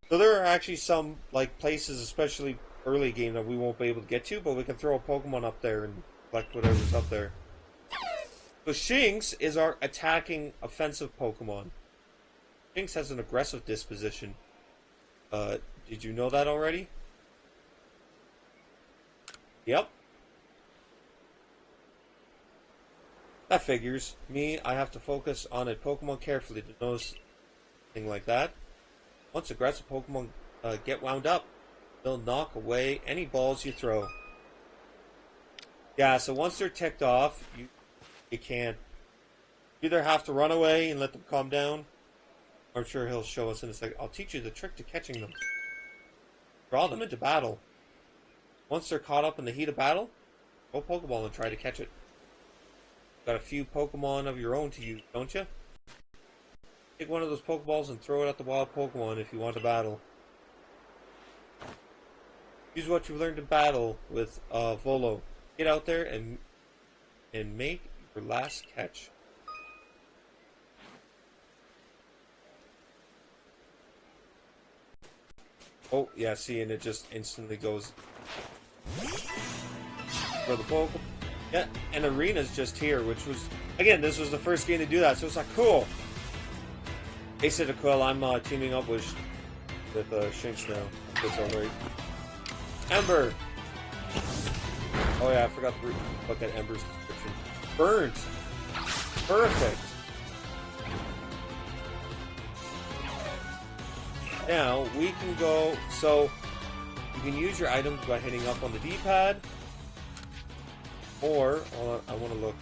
So there are actually some like places, especially early game, that we won't be able to get to, but we can throw a Pokemon up there and collect whatever's up there. So Shinx is our attacking offensive Pokemon. Shinx has an aggressive disposition. Did you know that already? Yep. That figures. Me, I have to focus on a Pokemon carefully to notice anything like that. Once aggressive Pokemon get wound up, they'll knock away any balls you throw. Yeah, so once they're ticked off, you can't. You either have to run away and let them calm down. I'm sure he'll show us in a second. I'll teach you the trick to catching them. Draw them into battle. Once they're caught up in the heat of battle, go Pokeball and try to catch it. Got a few Pokemon of your own to use, don't you? Take one of those Pokeballs and throw it at the wild Pokemon if you want to battle. Use what you've learned in battle with Volo. Get out there and make your last catch. Oh, yeah, see, and it just instantly goes for the Pokemon. Yeah, and Arena's just here, which was, again, this was the first game to do that, so it's like, cool. Acidiquil, I'm teaming up with Shinx now. That's alright. Ember! Oh yeah, I forgot to look at Ember's description. Burnt! Perfect! Now, we can go, so, you can use your items by hitting up on the D-pad, or, I want to look,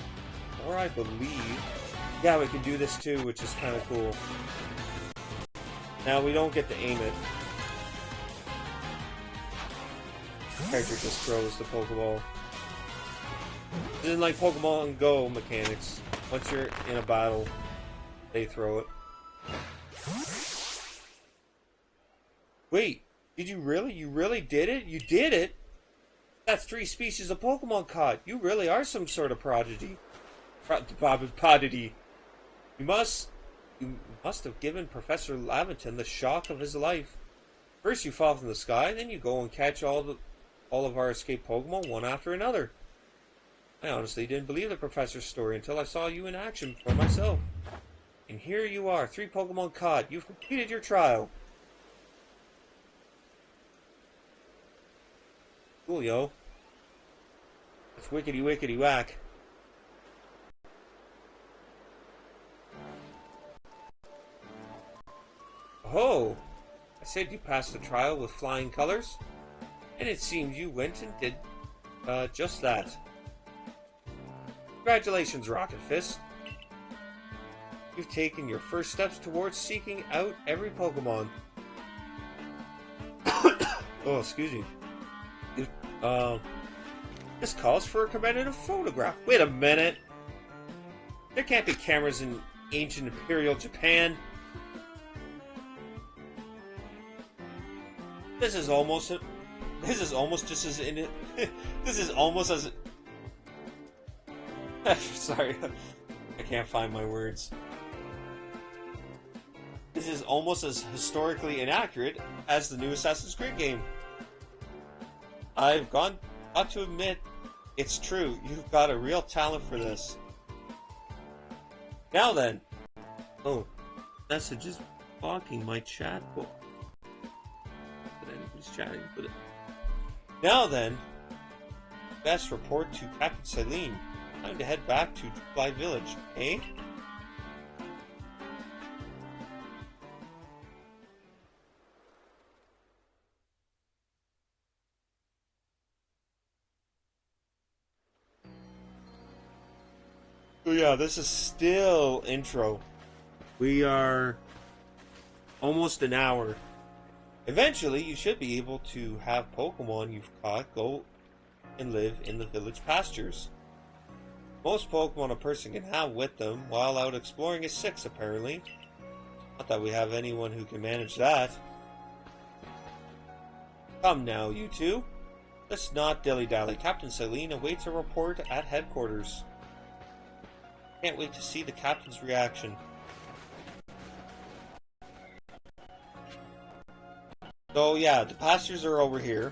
or I believe, Yeah, we can do this too, which is kind of cool. Now we don't get to aim it. The character just throws the Pokeball. This isn't like Pokemon Go mechanics. Once you're in a battle, they throw it. Wait, did you really? You really did it? You did it? That's 3 species of Pokemon caught. You really are some sort of prodigy. Prodigy. You must have given Professor Laventon the shock of his life. First you fall from the sky, then you go and catch all of our escaped Pokemon one after another. I honestly didn't believe the professor's story until I saw you in action for myself. And here you are, 3 Pokemon caught. You've completed your trial. Cool, yo. That's wickety wickety whack. Oh, I said you passed the trial with flying colors, and it seems you went and did just that. Congratulations, Rocket Fist. You've taken your first steps towards seeking out every Pokemon. Oh, excuse me. This calls for a competitive photograph. Wait a minute. There can't be cameras in ancient Imperial Japan. This is almost just as in it. This is almost as. Sorry, I can't find my words. This is almost as historically inaccurate as the new Assassin's Creed game. I've got to admit, it's true. You've got a real talent for this. Now then. Oh, message is blocking my chat book. Anybody's chatting, but now then, best report to Captain Celine. Time to head back to Fly Village, eh? So yeah, this is still intro. We are almost an hour. Eventually, you should be able to have Pokemon you've caught go and live in the village pastures. Most Pokemon a person can have with them while out exploring is 6, apparently. Not that we have anyone who can manage that. Come now, you two. Let's not dilly-dally. Captain Celine awaits a report at headquarters. Can't wait to see the captain's reaction. So yeah, the pastures are over here,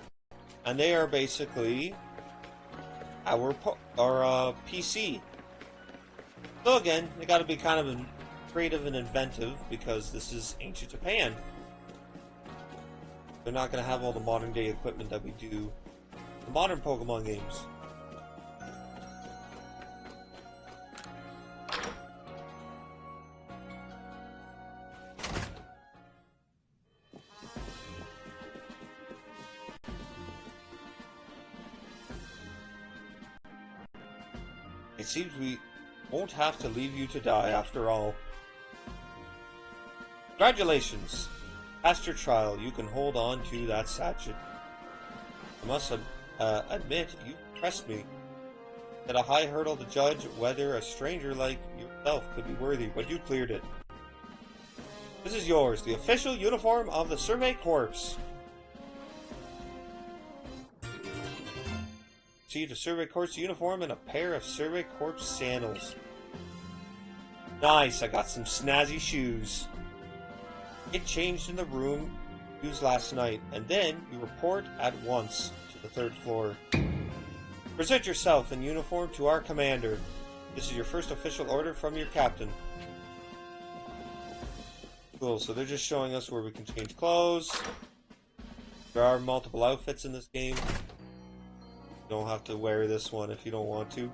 and they are basically our PC. So again, they got to be kind of creative and inventive because this is ancient Japan. They're not going to have all the modern day equipment that we do in the modern Pokemon games. It seems we won't have to leave you to die after all. Congratulations! Past your trial, you can hold on to that sachet. I must admit, you impressed me. At a high hurdle to judge whether a stranger like yourself could be worthy, but you cleared it. This is yours, the official uniform of the Survey Corps. Received a Survey Corps uniform and a pair of Survey Corps sandals. Nice, I got some snazzy shoes. Get changed in the room used last night, and then you report at once to the 3rd floor. Present yourself in uniform to our commander. This is your first official order from your captain. Cool, so they're just showing us where we can change clothes. There are multiple outfits in this game. You don't have to wear this one if you don't want to.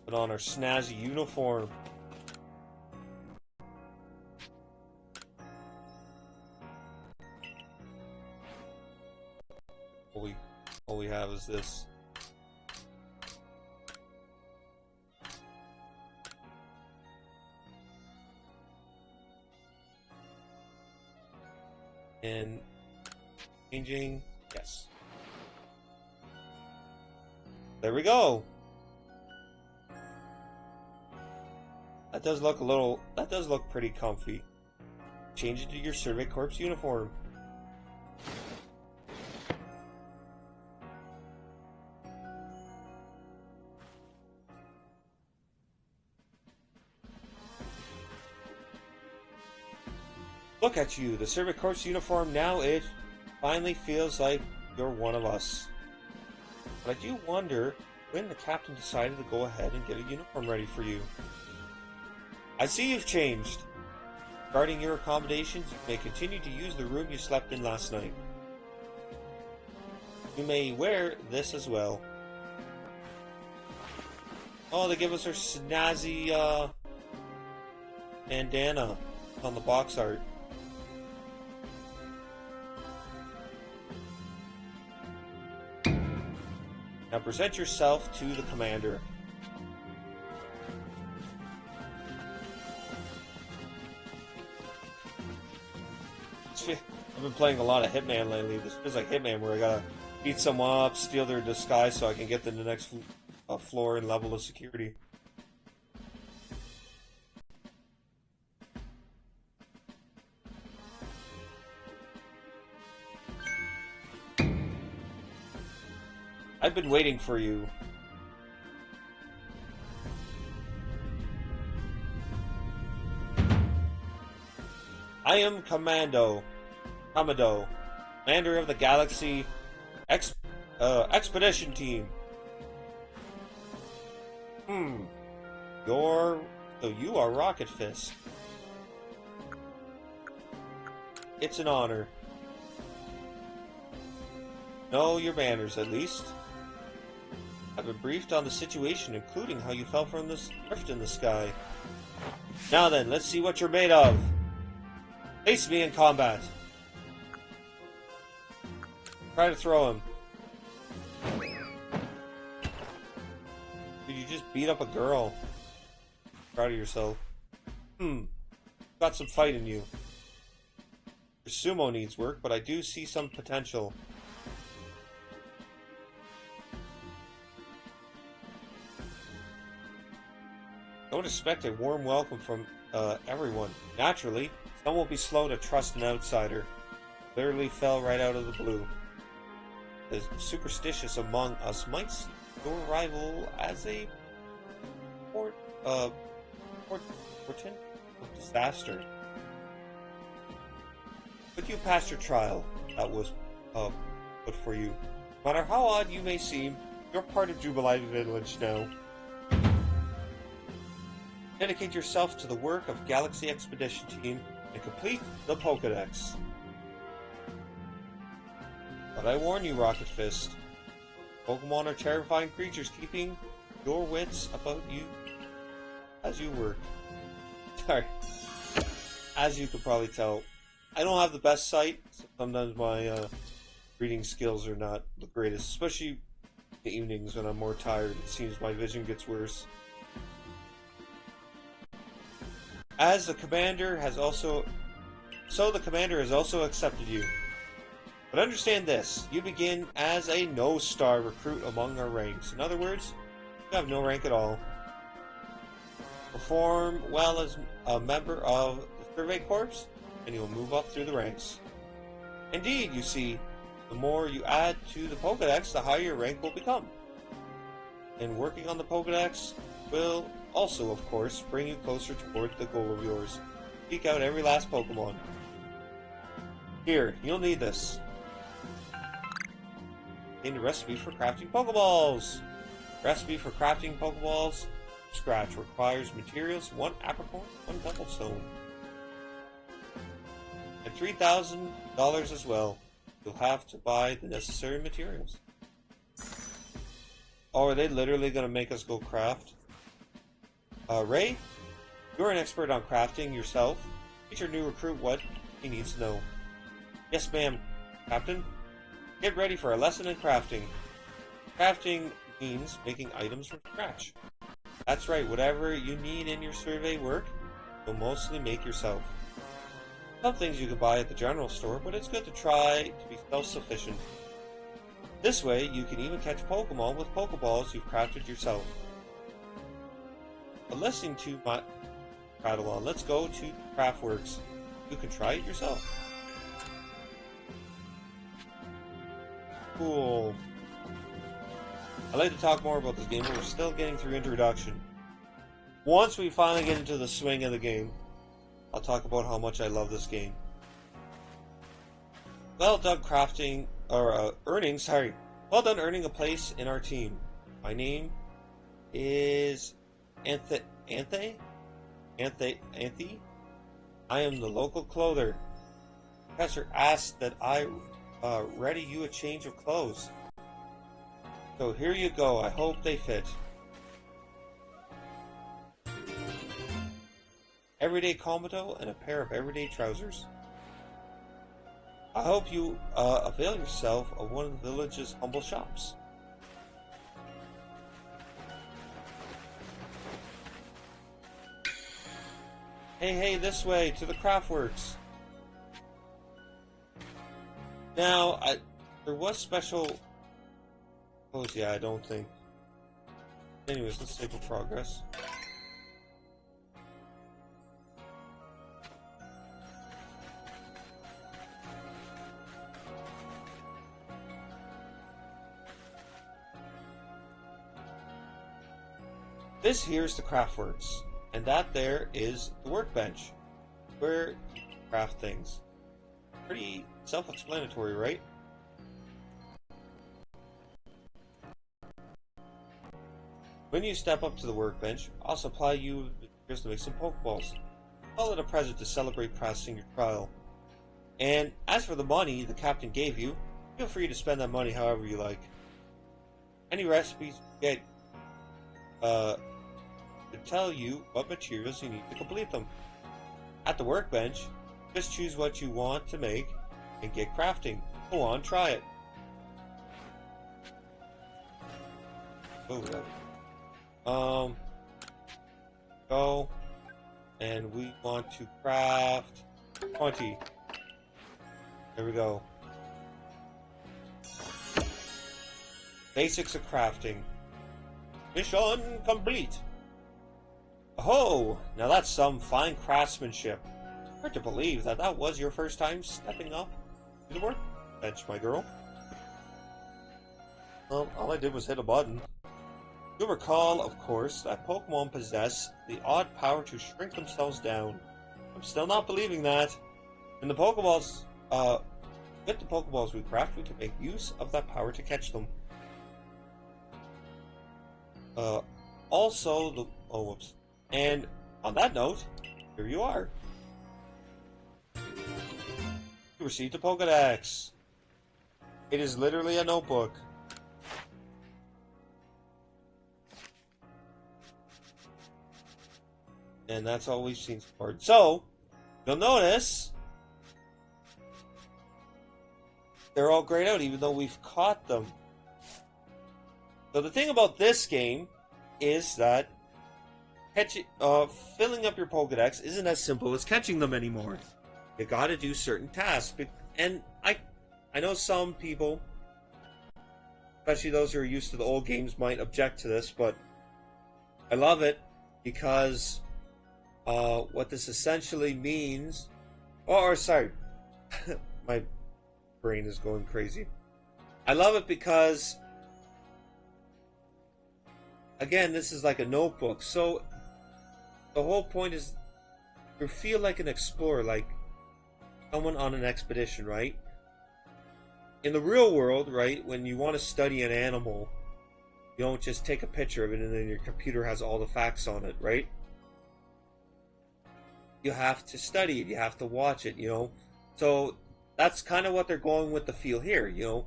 Put on our snazzy uniform. all we have is this. And changing, yes. There we go. That does look pretty comfy. Change it to your Survey Corps uniform. Look at you, the Survey Corps uniform. Now it finally feels like you're one of us. But I do wonder when the captain decided to go ahead and get a uniform ready for you. I see you've changed. Regarding your accommodations, you may continue to use the room you slept in last night. You may wear this as well. Oh, they give us our snazzy bandana on the box art. Now present yourself to the commander. I've been playing a lot of Hitman lately. This feels like Hitman, where I gotta beat someone up, steal their disguise so I can get them to the next floor and level of security. I've been waiting for you. I am Commander, commander of the Galaxy Expedition Team. You are Rocket Fist. It's an honor. Know your manners, at least. I've been briefed on the situation, including how you fell from this rift in the sky. Now then, let's see what you're made of. Face me in combat. Try to throw him. Dude, you just beat up a girl. Proud of yourself. Got some fight in you. Your sumo needs work, but I do see some potential. Don't expect a warm welcome from everyone. Naturally, some will be slow to trust an outsider. Literally fell right out of the blue. The superstitious among us might see your arrival as a portent of disaster. But you passed your trial. That was put for you. No matter how odd you may seem, you're part of Jubilee Village now. Dedicate yourself to the work of Galaxy Expedition Team and complete the Pokédex. But I warn you, Rocket Fist. Pokémon are terrifying creatures, keeping your wits about you as you work. Sorry. As you could probably tell, I don't have the best sight. So sometimes my reading skills are not the greatest, especially in the evenings when I'm more tired. It seems my vision gets worse. As the commander has also accepted you. But understand this, you begin as a no-star recruit among our ranks. In other words, you have no rank at all. Perform well as a member of the Survey Corps, and you'll move up through the ranks. Indeed, you see, the more you add to the Pokédex, the higher your rank will become. And working on the Pokédex will also, of course, bring you closer toward the goal of yours. Seek out every last Pokemon. Here, you'll need this. Gain a recipe for crafting Pokeballs. Recipe for crafting Pokeballs. Scratch requires materials: 1 apricorn, 1 double stone. And $3,000 as well. You'll have to buy the necessary materials. Oh, are they literally going to make us go craft? Ray, you're an expert on crafting yourself. Teach your new recruit what he needs to know. Yes, ma'am, Captain. Get ready for a lesson in crafting. Crafting means making items from scratch. That's right, whatever you need in your survey work, you'll mostly make yourself. Some things you can buy at the general store, but it's good to try to be self-sufficient. This way, you can even catch Pokémon with Pokeballs you've crafted yourself. But listening to my prattle on, let's go to Craftworks. You can try it yourself. Cool. I'd like to talk more about this game, but we're still getting through introduction. Once we finally get into the swing of the game, I'll talk about how much I love this game. Well done crafting, or earning, sorry. Well done earning a place in our team. My name is Anthe. I am the local clother. Professor asked that I ready you a change of clothes. So here you go. I hope they fit. Everyday Komodo and a pair of everyday trousers. I hope you avail yourself of one of the village's humble shops. Hey, this way, to the Craftworks. Now, there was special... Oh, yeah, I don't think... Anyways, let's save for progress. This here's the Craftworks, and that there is the workbench, where you craft things. Pretty self-explanatory, right? When you step up to the workbench, I'll supply you with materials to make some Pokeballs. Call it a present to celebrate passing your trial. And as for the money the captain gave you, feel free to spend that money however you like. Any recipes you get to tell you what materials you need to complete them. At the workbench, just choose what you want to make and get crafting. Go on, try it. Go, and we want to craft 20. There we go. Basics of crafting. Mission complete. Oh, now that's some fine craftsmanship. Hard to believe that was your first time stepping up to the workbench, my girl. Well, all I did was hit a button. You'll recall, of course, that Pokemon possess the odd power to shrink themselves down. I'm still not believing that. In the Pokeballs, with the Pokeballs we craft, we can make use of that power to catch them. Also, whoops. And on that note, here you are. You received a Pokédex. It is literally a notebook. And that's all we've seen so far. So, you'll notice they're all grayed out, even though we've caught them. So the thing about this game is that filling up your Pokédex isn't as simple as catching them anymore. You gotta do certain tasks. And I know some people, especially those who are used to the old games, might object to this, but I love it because what this essentially means... sorry. My brain is going crazy. I love it because, again, this is like a notebook. So the whole point is you feel like an explorer, like someone on an expedition, right? In the real world, right, when you want to study an animal, you don't just take a picture of it and then your computer has all the facts on it, right? You have to study it, you have to watch it, you know? So that's kind of what they're going with the feel here, you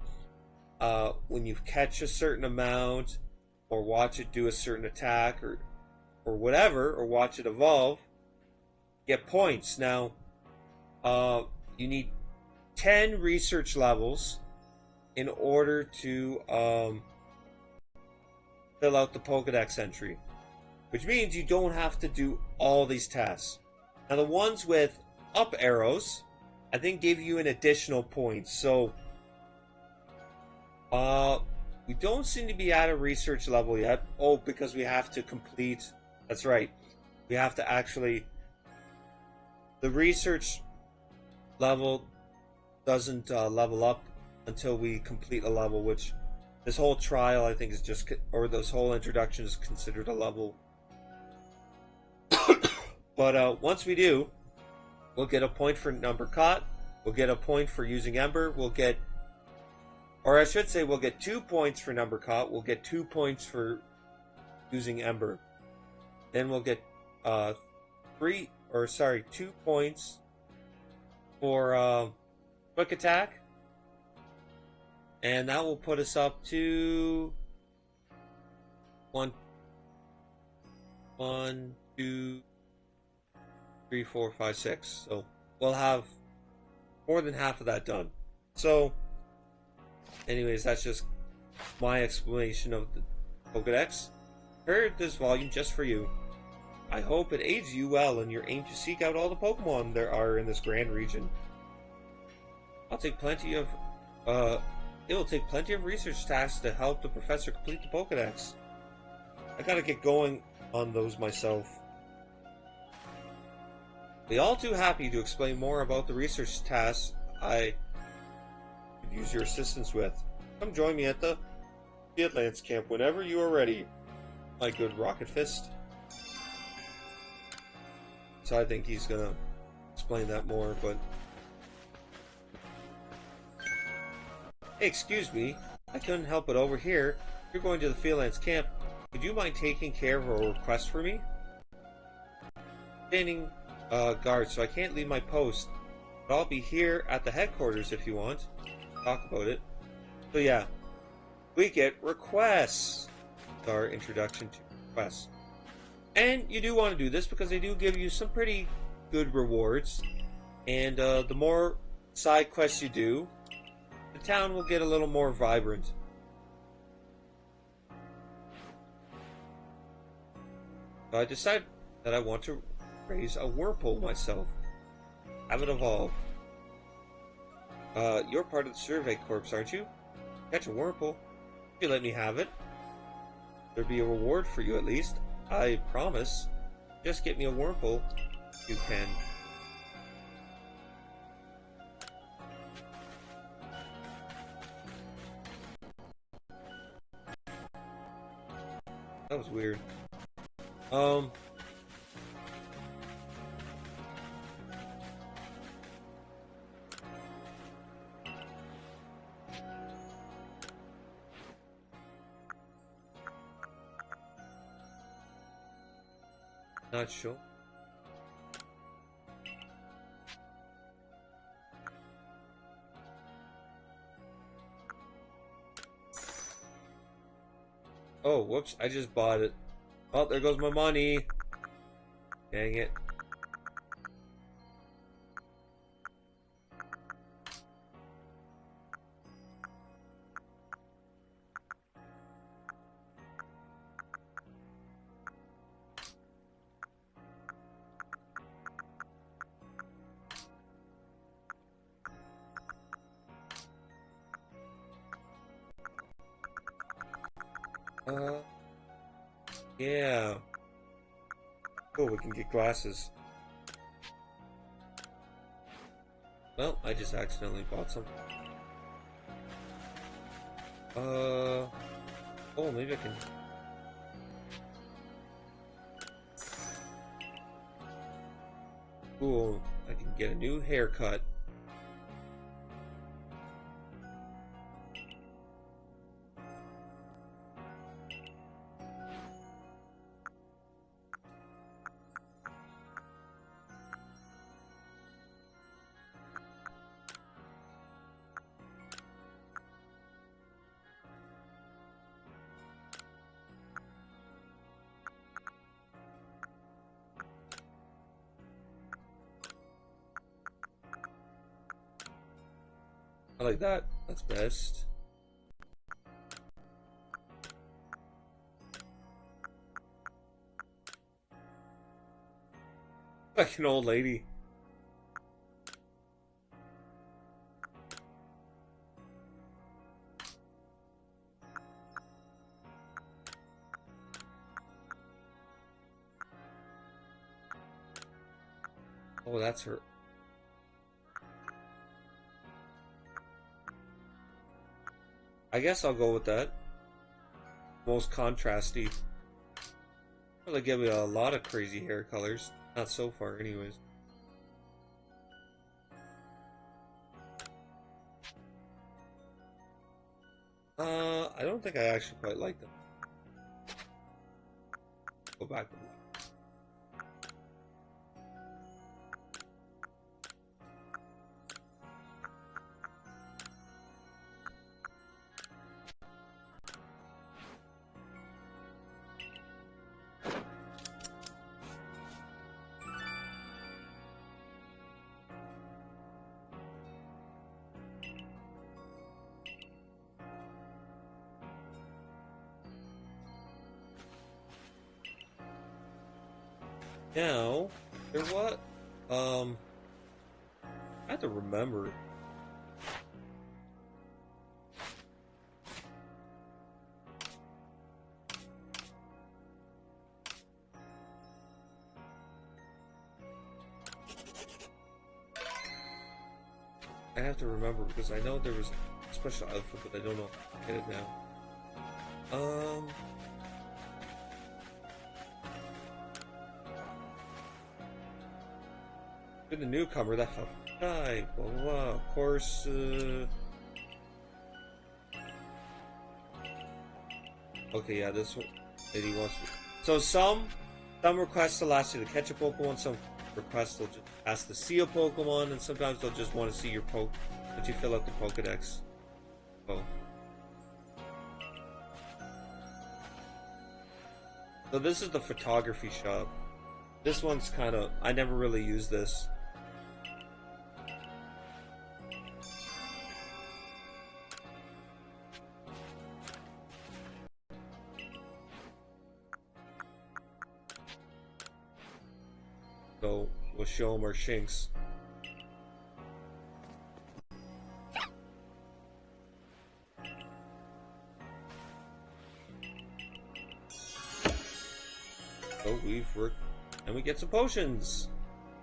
know? When you catch a certain amount, or watch it do a certain attack, or whatever, or watch it evolve, get points. Now, you need 10 research levels in order to fill out the Pokedex entry, which means you don't have to do all these tasks. Now, the ones with up arrows, I think, give you an additional point. So, we don't seem to be at a research level yet. Oh, because we have to complete. That's right. We have to actually. The research level doesn't level up until we complete a level, which this whole trial, I think, is just, or this whole introduction is considered a level. But once we do, we'll get a point for number caught. We'll get a point for using Ember. We'll get, or I should say, we'll get 2 points for number caught. We'll get 2 points for using Ember. Then we'll get 2 points for quick attack. And that will put us up to 1, 2, 3, 4, 5, 6. So we'll have more than half of that done. So, anyways, that's just my explanation of the Pokedex. Prepared this volume just for you. I hope it aids you well in your aim to seek out all the Pokemon there are in this grand region. It will take plenty of research tasks to help the professor complete the Pokedex. I gotta get going on those myself. Be all too happy to explain more about the research tasks I could use your assistance with. Come join me at the Fieldlands camp whenever you are ready, my good Rocket Fist. So I think he's gonna explain that more, but... Hey, excuse me. I couldn't help it over here. You're going to the Fieldlands camp. Would you mind taking care of a request for me? Standing guard, so I can't leave my post. But I'll be here at the headquarters if you want. Talk about it. So yeah, we get requests. Our introduction to requests. And you do want to do this because they do give you some pretty good rewards. And the more side quests you do, the town will get a little more vibrant. So I decided that I want to raise a Whirlpool myself. Have it evolve. You're part of the Survey Corps, aren't you? Catch a Whirlpool. If you let me have it, there'd be a reward for you at least. I promise. Just get me a Whirlpool. You can. That was weird. Not sure. Oh, whoops, I just bought it. Oh, there goes my money. Dang it. Yeah. Oh, we can get glasses. Well, I just accidentally bought some. Oh, maybe I can... Cool, I can get a new haircut. I like that. That's best. Like an old lady. Oh, that's her. I guess I'll go with that. Most contrasty. Well, they give me a lot of crazy hair colors. Not so far, anyways. I don't think I actually quite like them. Go back to that. Now, there what? I have to remember. I have to remember because I know there was a special outfit, but I don't know if I get it now. For the newcomer, that felt right. Blah blah blah. Of course. Okay, yeah, this one. Lady wants to. So some requests will ask you to catch a Pokemon. Some requests will just ask to see a Pokemon, and sometimes they'll just want to see your once you fill out the Pokedex. Oh. So this is the photography shop. This one's kind of. I never really used this. So we'll show them our shinks. So we've worked, and we get some potions.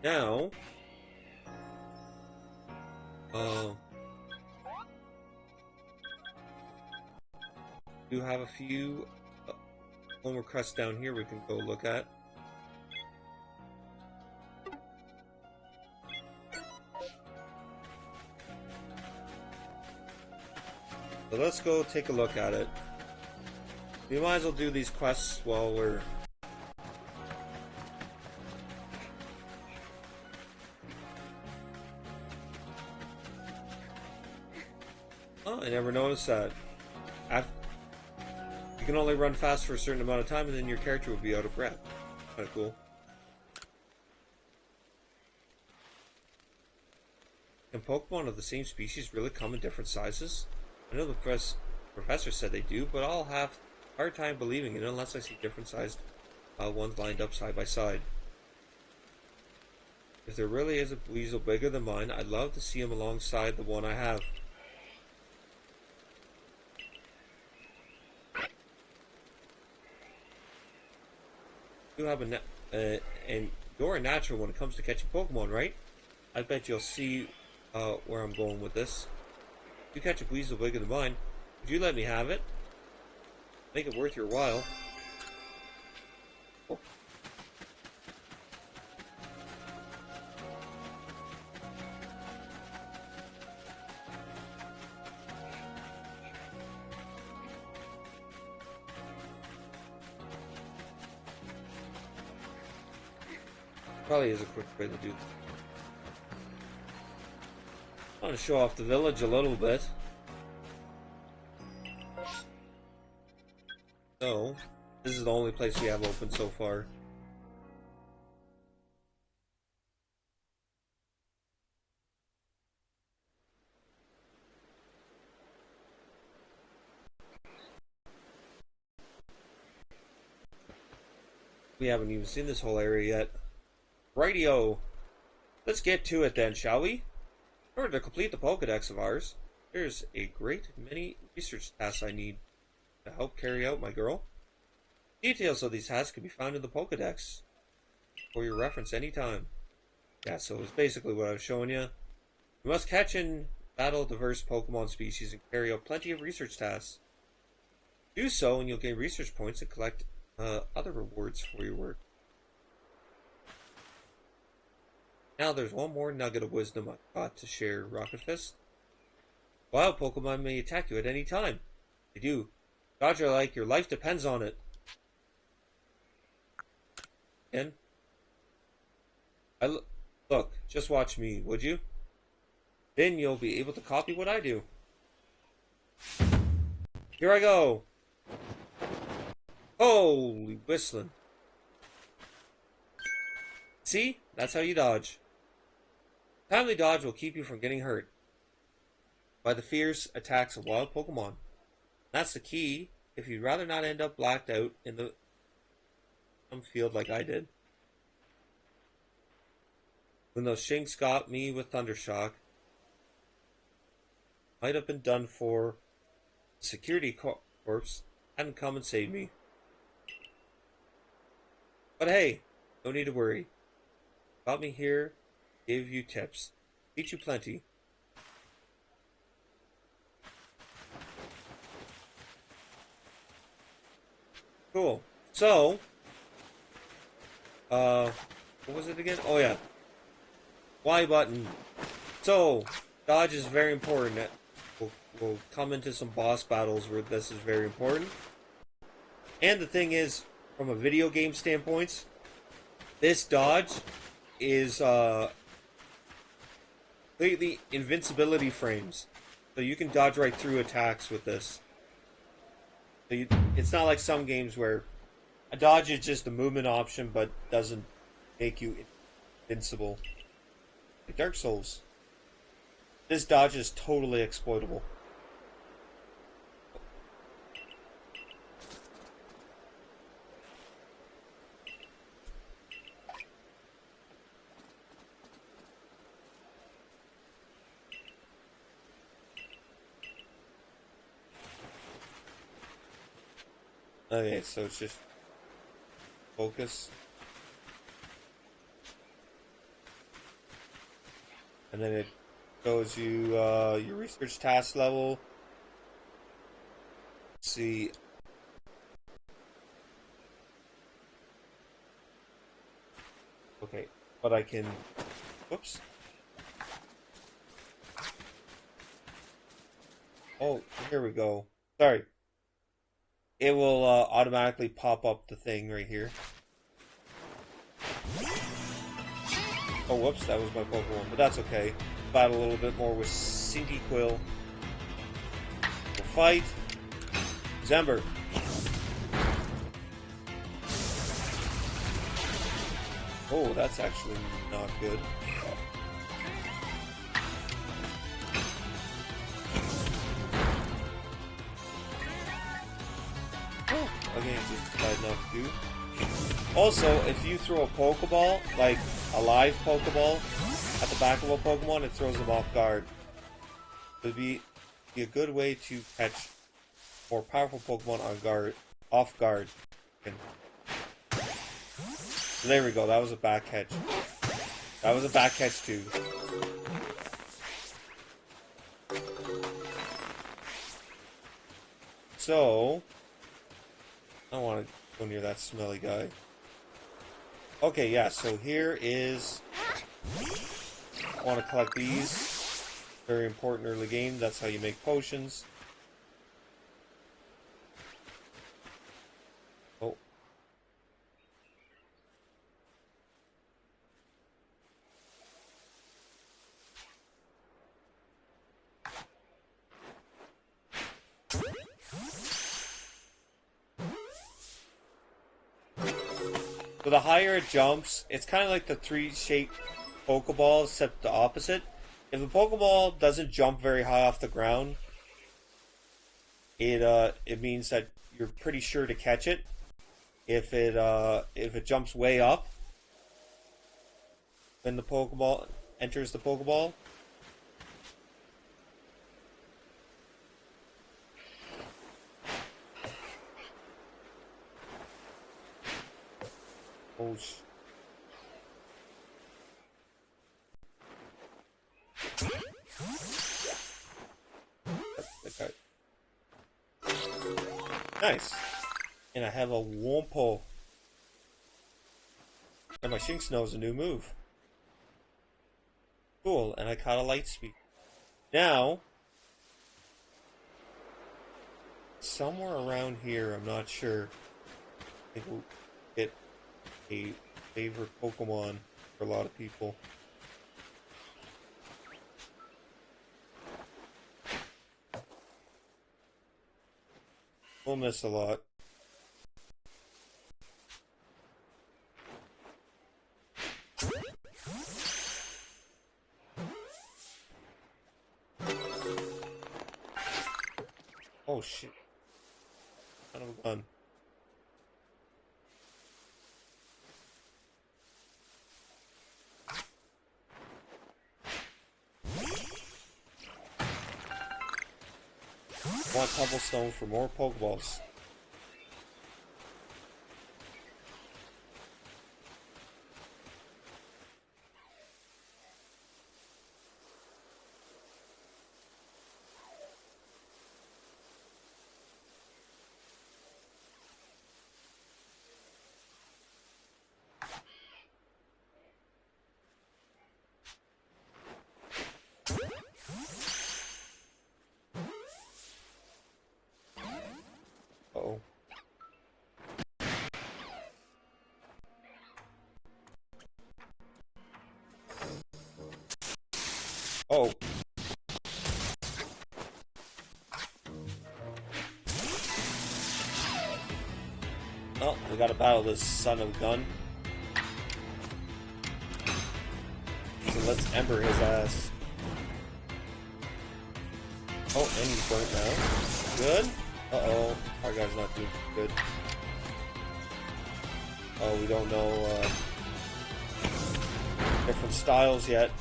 Now, do have a few home requests down here we can go look at. So let's go take a look at it. We might as well do these quests while we're... Oh, I never noticed that. You can only run fast for a certain amount of time and then your character will be out of breath. Kinda cool. Can Pokemon of the same species really come in different sizes? I know the professor said they do, but I'll have a hard time believing it unless I see different sized ones lined up side by side. If there really is a weasel bigger than mine, I'd love to see him alongside the one I have. You have and you're a natural when it comes to catching Pokemon, right? I bet you'll see where I'm going with this. If you catch a weasel bigger than mine, would you let me have it? Make it worth your while. Oh. Probably is a quick way to do this. I want to show off the village a little bit. So, this is the only place we have open so far. We haven't even seen this whole area yet. Rightio. Let's get to it then, shall we? In order to complete the Pokedex of ours, there's a great many research tasks I need to help carry out, my girl. Details of these tasks can be found in the Pokedex for your reference anytime. Yeah, so it's basically what I was showing you. You must catch and battle diverse Pokemon species and carry out plenty of research tasks. Do so and you'll gain research points and collect other rewards for your work. Now there's one more nugget of wisdom I've got to share, Rocket Fist. Wild Pokemon may attack you at any time. They do. Dodger like your life depends on it. And look, just watch me, would you? Then you'll be able to copy what I do. Here I go. Holy whistling. See? That's how you dodge. Timely dodge will keep you from getting hurt by the fierce attacks of wild Pokemon. That's the key if you'd rather not end up blacked out in the field like I did. When those Shinx got me with Thundershock, might have been done for. The security corps hadn't come and saved me. But hey, no need to worry. Got me here, gave you tips, teach you plenty. Cool. So, what was it again? Oh yeah, Y button. So, dodge is very important. We'll come into some boss battles where this is very important. And the thing is, from a video game standpoint, this dodge is completely invincibility frames. So you can dodge right through attacks with this. So it's not like some games where a dodge is just a movement option but doesn't make you invincible. Like Dark Souls. This dodge is totally exploitable. Okay, so it's just focus. And then it shows you your research task level. Let's see. Okay, but I can. Whoops. Oh, here we go. Sorry. It will automatically pop up the thing right here. Oh, whoops, that was my Pokemon, but that's okay. Battle a little bit more with Cyndaquil. We'll fight. Zember. Oh, that's actually not good. Okay, just bad enough to do. Also, if you throw a Pokeball, like a live Pokeball, at the back of a Pokemon, it throws them off guard. It would be a good way to catch more powerful Pokemon off guard. So there we go, that was a back catch. That was a back catch too. So, I don't want to go near that smelly guy. Okay, yeah, so here is... I want to collect these. Very important early game. That's how you make potions. Oh. So the higher it jumps, it's kind of like the three-shaped Pokeball, except the opposite. If the Pokeball doesn't jump very high off the ground, it means that you're pretty sure to catch it. If it jumps way up, when the Pokeball enters the Pokeball. Oh, okay. Nice. And I have a Wompo. And my Shinx knows a new move. Cool, and I caught a Light Speed. Now, somewhere around here, I'm not sure, I think we'll get a favorite Pokemon for a lot of people. We'll miss a lot. Oh shit. Son of a gun. I want cobblestone for more Pokeballs. Uh-oh. Oh. Oh, we gotta battle this son of a gun. So let's ember his ass. Oh, and he's burnt now. Good. Uh-oh. Our guy's not doing good. Oh, we don't know, different styles yet.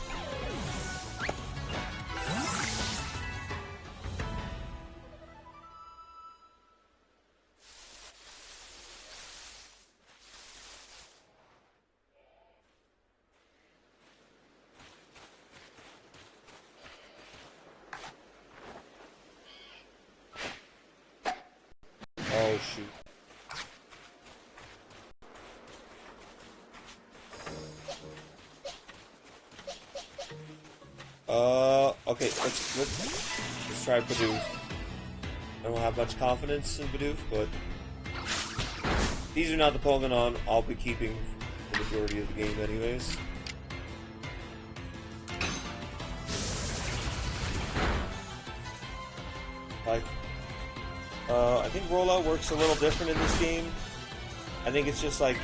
Oh, shoot. Okay, let's try Bidoof. I don't have much confidence in Bidoof, but these are not the Pokemon I'll be keeping for the majority of the game anyways. I think rollout works a little different in this game. I think it's just like,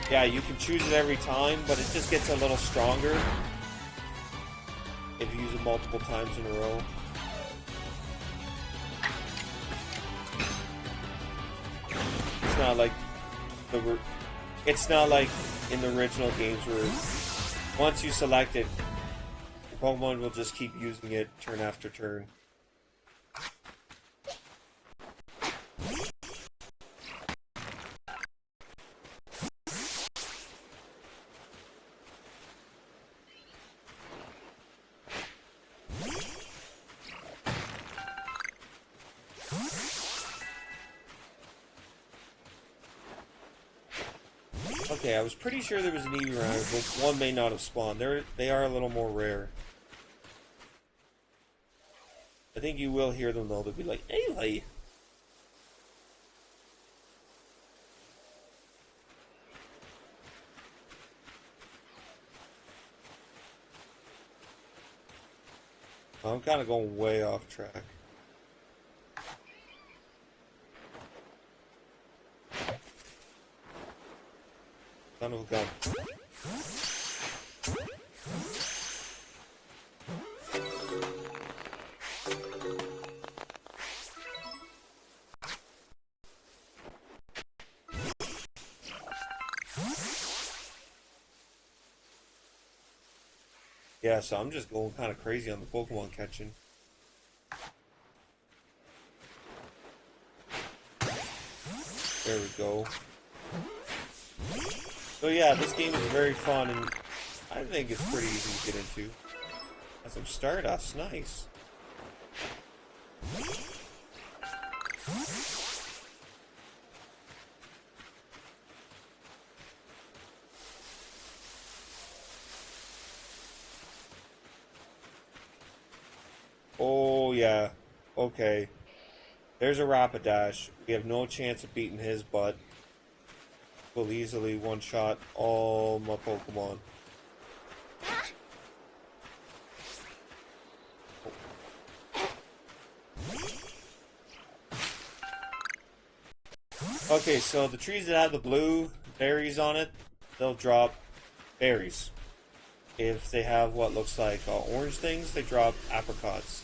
yeah, you can choose it every time, but it just gets a little stronger if you use it multiple times in a row. It's not like in the original games where once you select it, your Pokemon will just keep using it turn after turn. Okay, I was pretty sure there was an Eevee around, but one may not have spawned. They are a little more rare. I think you will hear them though. They'll be like, "Hey, I'm kind of going way off track. Son of a gun. Yeah, so I'm just going kind of crazy on the Pokemon catching. There we go. So yeah, this game is very fun, and I think it's pretty easy to get into. Got some Stardust, nice. Oh yeah, okay. There's a Rapidash. We have no chance of beating his butt. We'll easily one-shot all my Pokemon. Okay, so the trees that have the blue berries on it, they'll drop berries. If they have what looks like orange things, they drop apricots.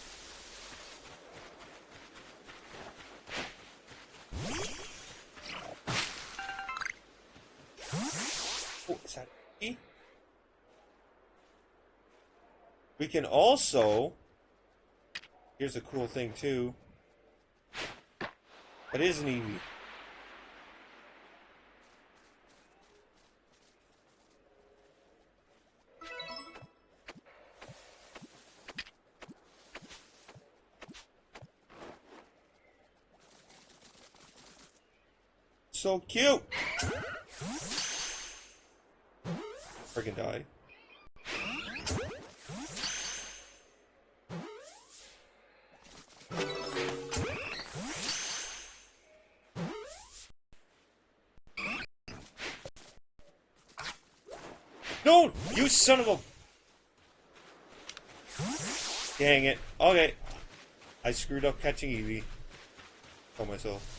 Oh, is that E? We can also... Here's a cool thing too. It is an Eevee. So cute! Friggin' die. No! You son of a... Dang it. Okay. I screwed up catching Eevee. Kill myself.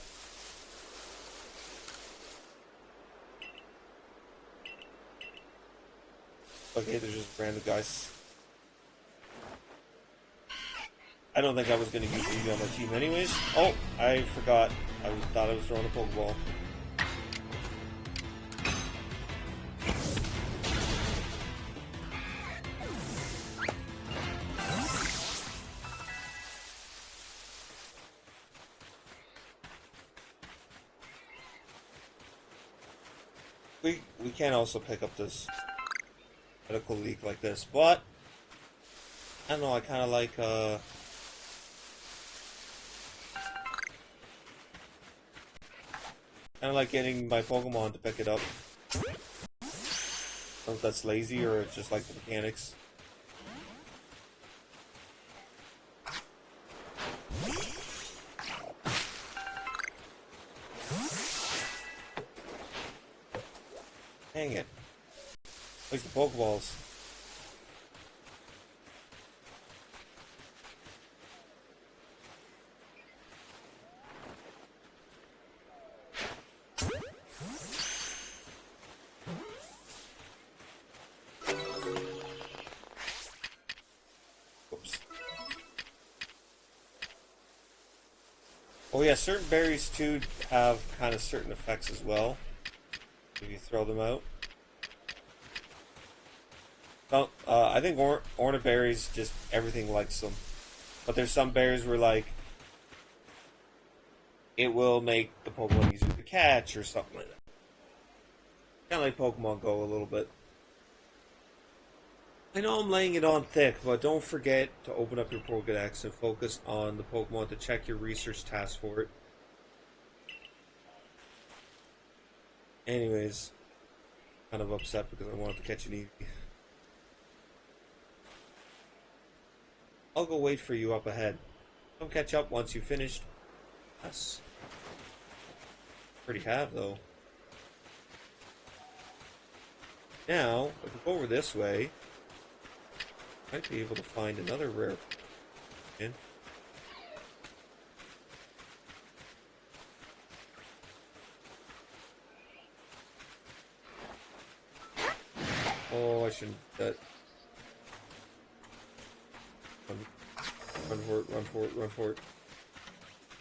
Okay, there's just random guys. I don't think I was going to use Eevee on my team anyways. Oh, I forgot. I thought I was throwing a Pokeball. We can also pick up this medical leak like this, but I don't know, I kind of like getting my Pokemon to pick it up. I don't know if that's lazy or it's just like the mechanics. Dang it. Where's the Pokeballs? Oops. Oh yeah, certain berries too have kind of certain effects as well. If you throw them out. Well, I think Orna berries, just everything likes them. But there's some berries where, like, it will make the Pokemon easier to catch or something like that. Kind of like Pokemon Go a little bit. I know I'm laying it on thick, but don't forget to open up your Pokédex and focus on the Pokemon to check your research task for it. Anyways, kind of upset because I wanted to catch an Eevee. I'll go wait for you up ahead. Come catch up once you've finished. Yes. Already have, though. Now, if we go over this way, I might be able to find another rare. Oh, I shouldn't. Run for it, run for it, run for it.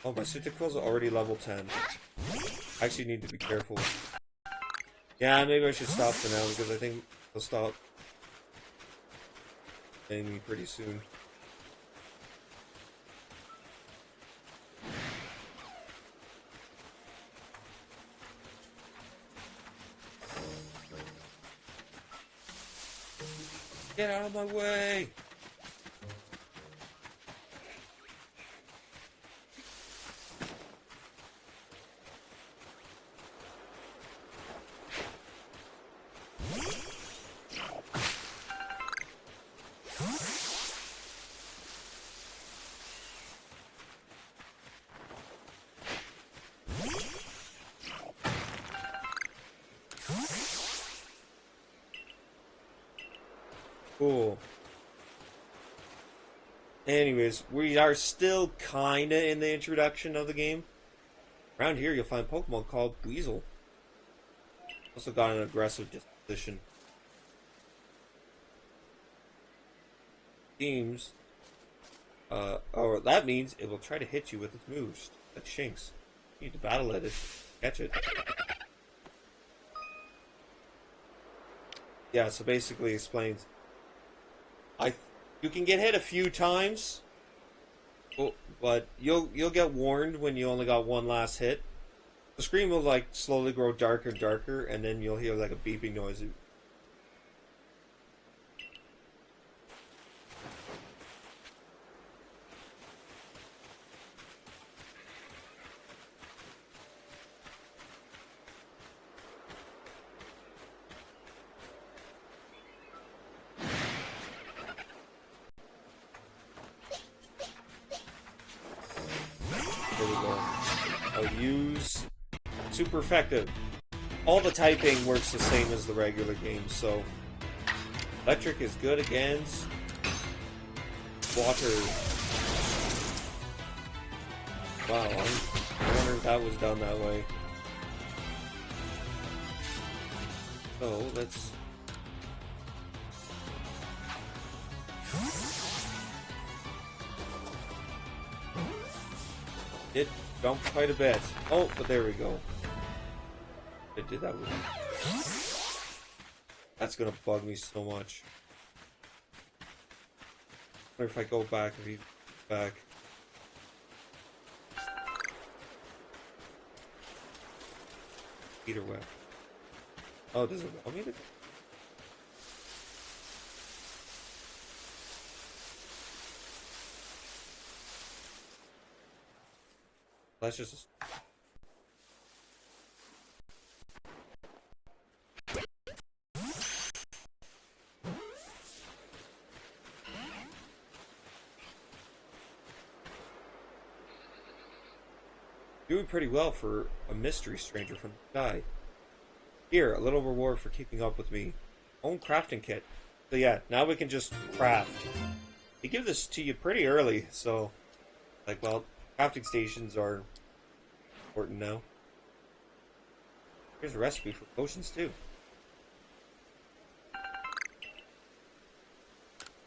Oh, my Cyndaquil's already level 10. I actually need to be careful. Yeah, maybe I should stop for now because I think he'll stop. enemy pretty soon. Get out of my way! Cool. Anyways, we are still kinda in the introduction of the game. Around here you'll find a Pokemon called Weasel. Also got an aggressive disposition. Seems, or that means it will try to hit you with its moves, like Shinx. You need to battle it, catch it. Yeah, so basically explains, you can get hit a few times, but you'll get warned when you only got one last hit. The screen will like slowly grow darker and darker, and then you'll hear like a beeping noise. There we go. I'll use super effective. All the typing works the same as the regular game, so electric is good against water. Wow, I wonder if that was done that way. So let's. It jumped quite a bit. Oh, but there we go. It did that with me. That's gonna bug me so much. I wonder if I go back, if he's back. Either way. Oh, does it want me to? Let's just. Doing pretty well for a mystery stranger from the sky. Here, a little reward for keeping up with me. Own crafting kit. So yeah, now we can just craft. They give this to you pretty early, so like, well, crafting stations are important now. Here's a recipe for potions too.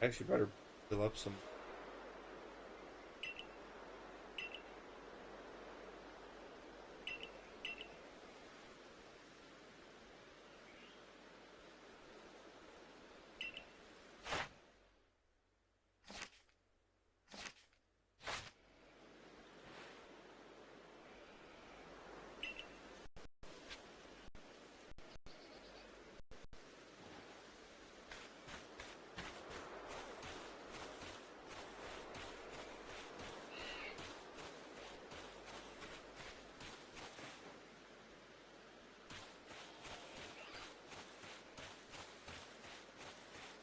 I actually better fill up some.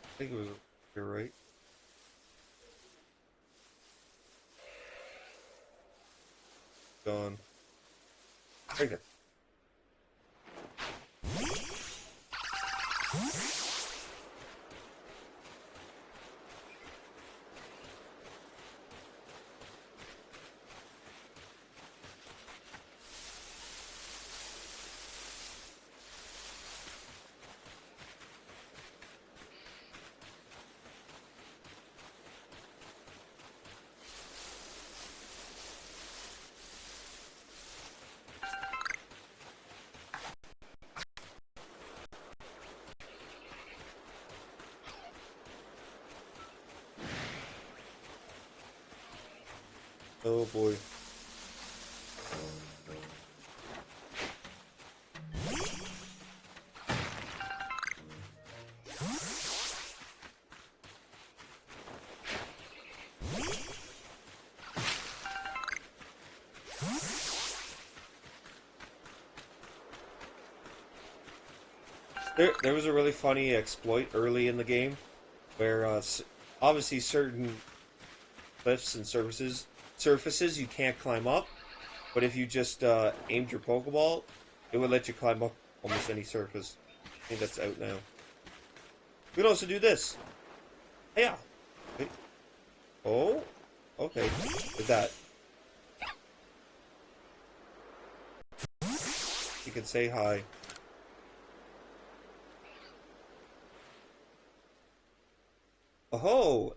I think it was. You're right. Gone. Right there. Oh boy. There was a really funny exploit early in the game where obviously certain cliffs and surfaces you can't climb up, but if you just aimed your Pokeball, it would let you climb up almost any surface. I think that's out now. We can also do this. Yeah. Wait. Oh. Okay. With that, you can say hi. Oh,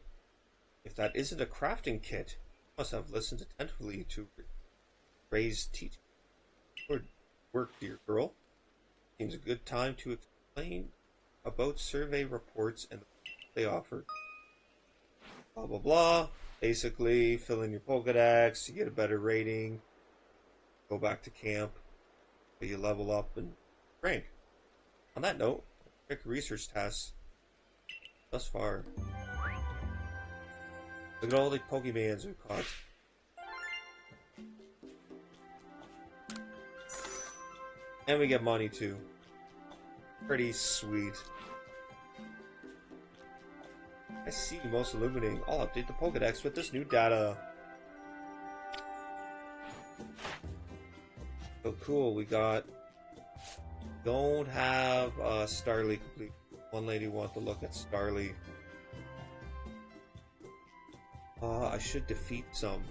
if that isn't a crafting kit, you must have listened attentively to Ray's teaching. Good work, dear girl. Seems a good time to explain about survey reports and the they offer. Blah blah blah. Basically, fill in your Pokedex, you get a better rating, go back to camp, you level up and rank. On that note, quick research tasks thus far. Look at all the Pokemons we caught. And we get money too. Pretty sweet. I see, most illuminating. I'll update the Pokedex with this new data. So cool, we got... Don't have Starly complete. One lady want to look at Starly. I should defeat some.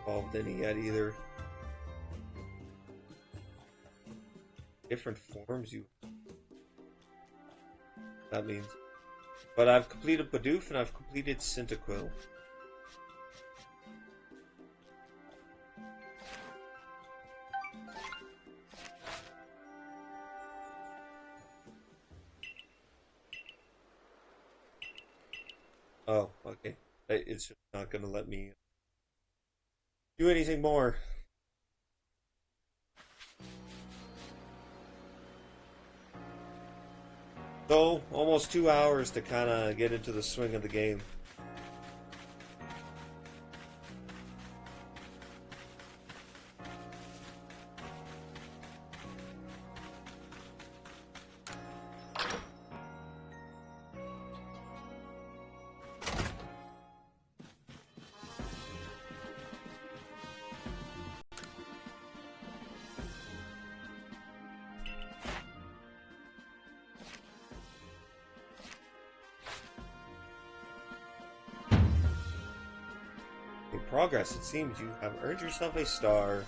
Evolved any yet either. Different forms you... That means... But I've completed Bidoof and I've completed Cyndaquil. Oh, okay. It's just not going to let me do anything more. So, almost 2 hours to kind of get into the swing of the game. In progress, it seems you have earned yourself a star.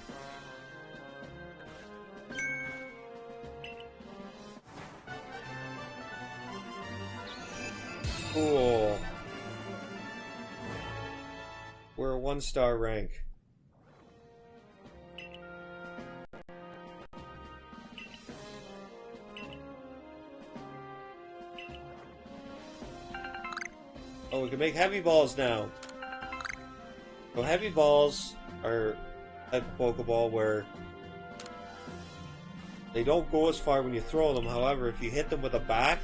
Cool. We're a 1-star rank. Oh, we can make heavy balls now. So heavy balls are a Pokeball where they don't go as far when you throw them. However, if you hit them with a back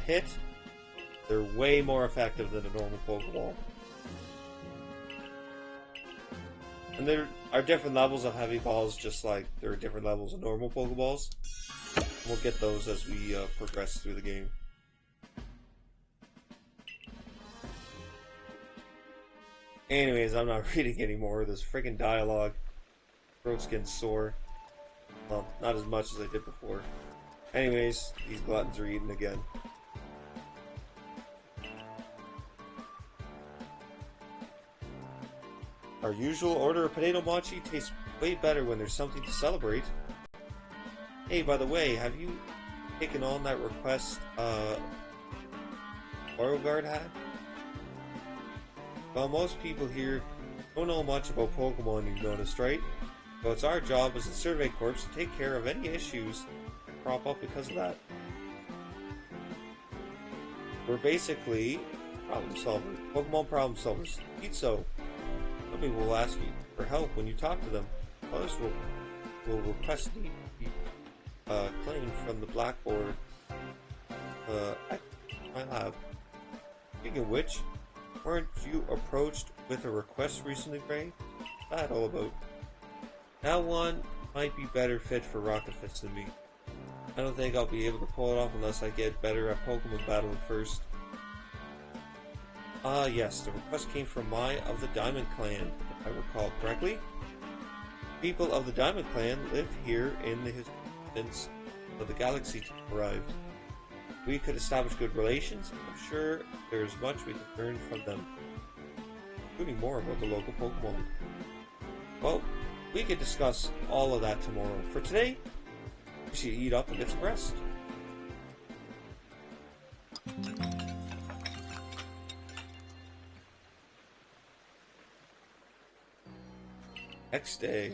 hit, they're way more effective than a normal Pokeball. And there are different levels of heavy balls, just like there are different levels of normal Pokeballs. We'll get those as we progress through the game. Anyways, I'm not reading any more of this freaking dialogue. Throat's getting sore. Well, not as much as I did before. Anyways, these gluttons are eating again. Our usual order of potato mochi tastes way better when there's something to celebrate. Hey, by the way, have you taken on that request Beauregard had? Well, most people here Don't know much about Pokemon, you've noticed, right? So it's our job as a Survey Corps to take care of any issues that crop up because of that. We're basically problem solvers, Pokemon problem solvers. Indeed so. Some people will ask you for help when you talk to them. Others will request the claim from the blackboard at my lab. Speaking of which, weren't you approached with a request recently, Gray? What's that all about? That one might be better fit for Rocket Fist than me. I don't think I'll be able to pull it off unless I get better at Pokemon battling first. Yes, the request came from Mai of the Diamond Clan, if I recall correctly. People of the Diamond Clan live here in the history since the galaxy arrived. We could establish good relations, and I'm sure there's much we can learn from them, including more about the local Pokemon. Well, we could discuss all of that tomorrow. For today, we should eat up and get some rest. Next day.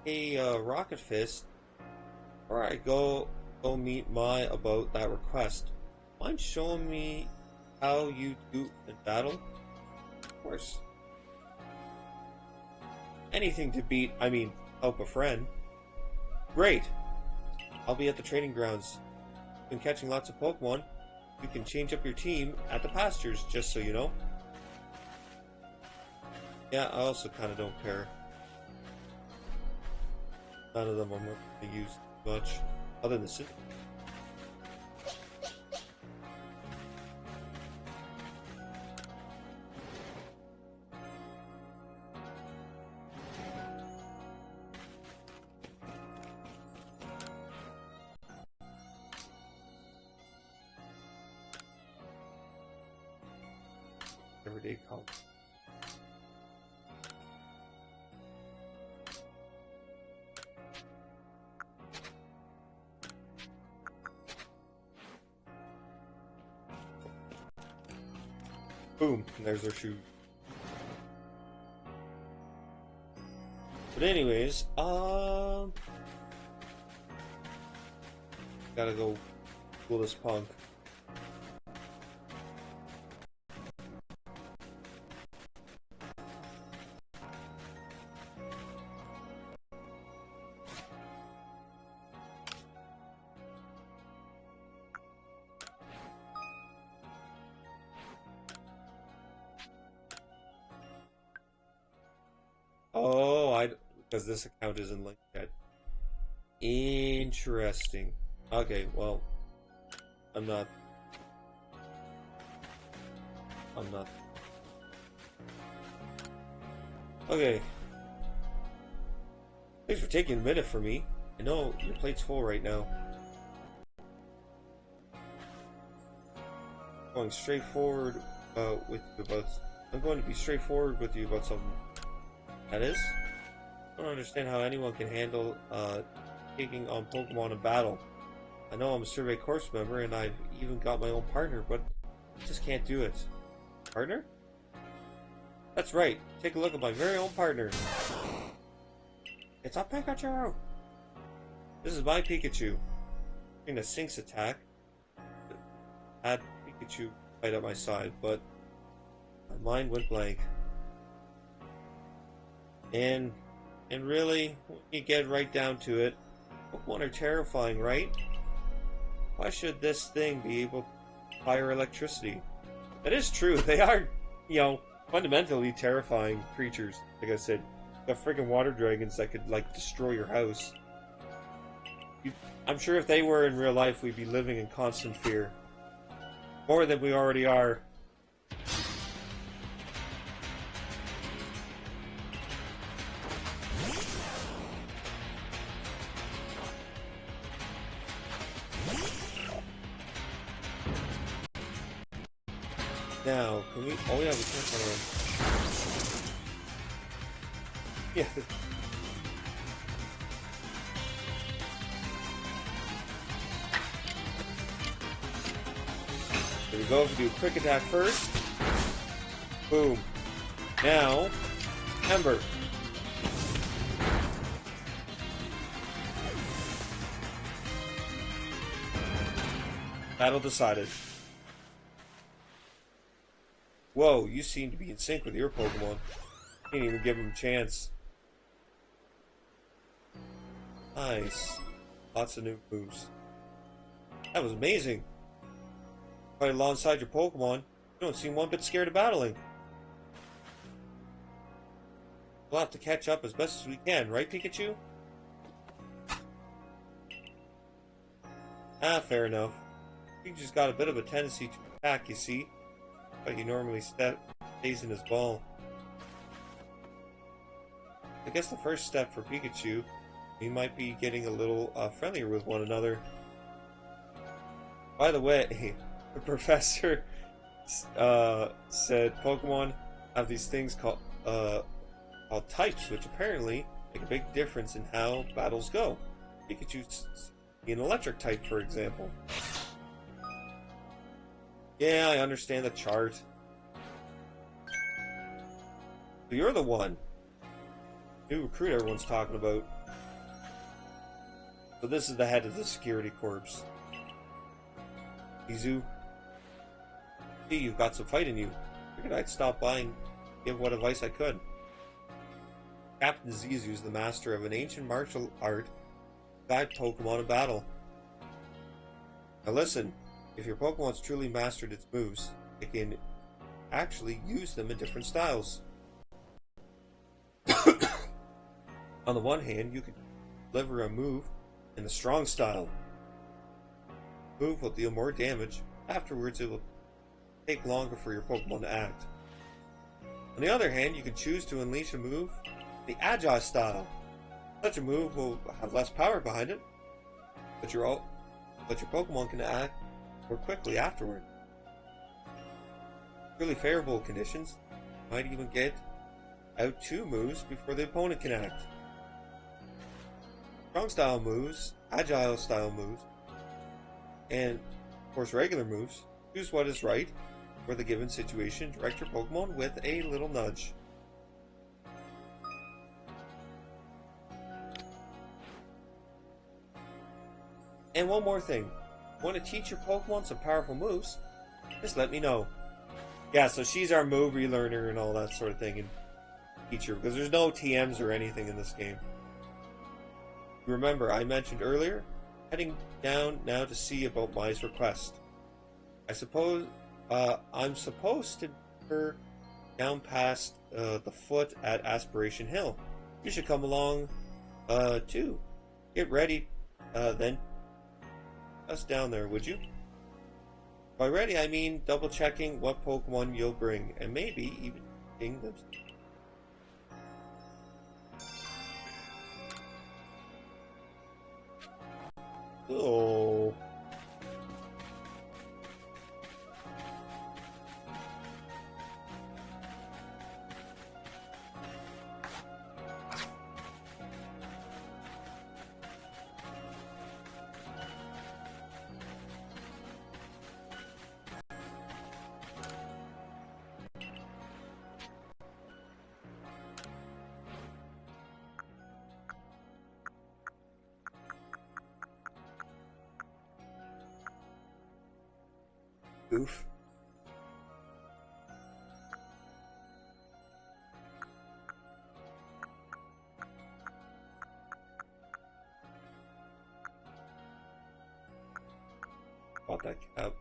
Hey, Rocket Fist, before I go meet Mai about that request, mind showing me how you do in battle? Of course. Anything to help a friend. Great! I'll be at the training grounds. Been catching lots of Pokemon. You can change up your team at the pastures, just so you know. Yeah, I also kind of don't care. None of them I'm not going to use much, other than City. Everyday call. Boom, and there's their shoe. But anyways, gotta go fool this punk. Oh, because this account isn't linked yet. Interesting. Okay, well, I'm not. Okay. Thanks for taking a minute for me. I know your plate's full right now. Going straight forward with you about. I'm going to be straightforward with you about something. That is, I don't understand how anyone can handle taking on Pokemon in battle. I know I'm a Survey Corps member and I've even got my own partner, but I just can't do it. Partner? That's right. Take a look at my very own partner. It's a Pikachu! This is my Pikachu. During the Sinks attack, I had Pikachu right at my side, but my mind went blank. And really, when you get right down to it, Pokemon are terrifying, right? Why should this thing be able to fire electricity? That is true. They are, fundamentally terrifying creatures. Like I said, the freaking water dragons that could, destroy your house. I'm sure if they were in real life, we'd be living in constant fear. More than we already are. Now, can we... Oh yeah, we can't run around. Yeah. Here we go. If we do quick attack first. Boom. Now, Ember. Battle decided. Whoa, you seem to be in sync with your Pokemon. Can't even give them a chance. Nice. Lots of new moves. That was amazing. Right alongside your Pokemon, you don't seem one bit scared of battling. We'll have to catch up as best as we can, right, Pikachu? Ah, fair enough. Pikachu's got a bit of a tendency to attack, you see. But he normally stays in his ball. I guess the first step for Pikachu, he might be getting a little friendlier with one another. By the way, the professor said Pokemon have these things called types, which apparently make a big difference in how battles go. Pikachu's an electric type, for example. Yeah, I understand the chart. So you're the one. New recruit everyone's talking about. So this is the head of the security corps. Hisui. Hey, you've got some fight in you. Figured I'd stop by and give what advice I could. Captain Zizu is the master of an ancient martial art to guide Pokemon in battle. Now listen, if your Pokemon's truly mastered its moves, it can actually use them in different styles. On the one hand, you can deliver a move in the strong style. The move will deal more damage. Afterwards, it will take longer for your Pokemon to act. On the other hand, you can choose to unleash a move in the agile style. Such a move will have less power behind it, but your Pokemon can act more quickly afterward. Really favorable conditions might even get out 2 moves before the opponent can act. Strong style moves, agile style moves, and of course regular moves. Choose what is right for the given situation. Direct your Pokemon with a little nudge. And one more thing. Want to teach your Pokemon some powerful moves? Just let me know. Yeah, so she's our move relearner and all that sort of thing, and teacher, because there's no TMs or anything in this game. Remember, I mentioned earlier, heading down now to see about Mai's request. I suppose I'm supposed to her down past the foot at Aspiration Hill. You should come along too. Get ready then. Us down there, would you? By ready, I mean double checking what Pokemon you'll bring, and maybe even getting them. Oh. Goof. Bought that cap.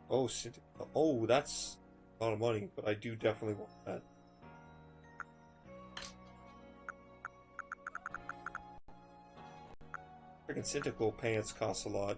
Oh, oh, that's a lot of money, but I do definitely want that. Freaking Cyntical pants cost a lot.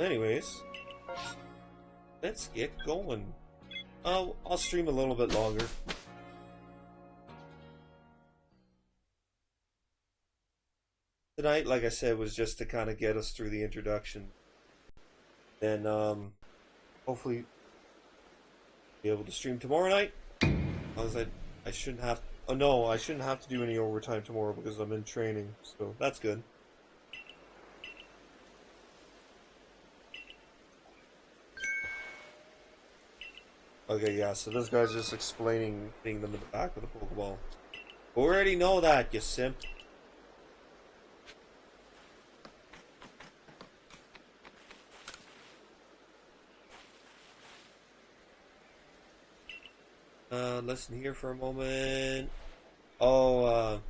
Anyways, let's get going. I'll stream a little bit longer. Tonight, like I said, was just to kind of get us through the introduction. Then, hopefully be able to stream tomorrow night. I shouldn't have. Oh no, I shouldn't have to do any overtime tomorrow because I'm in training. So that's good. Okay, yeah. So this guy's just explaining, hitting them in the back with a Pokeball. We already know that, you simp. Listen here for a moment. Oh,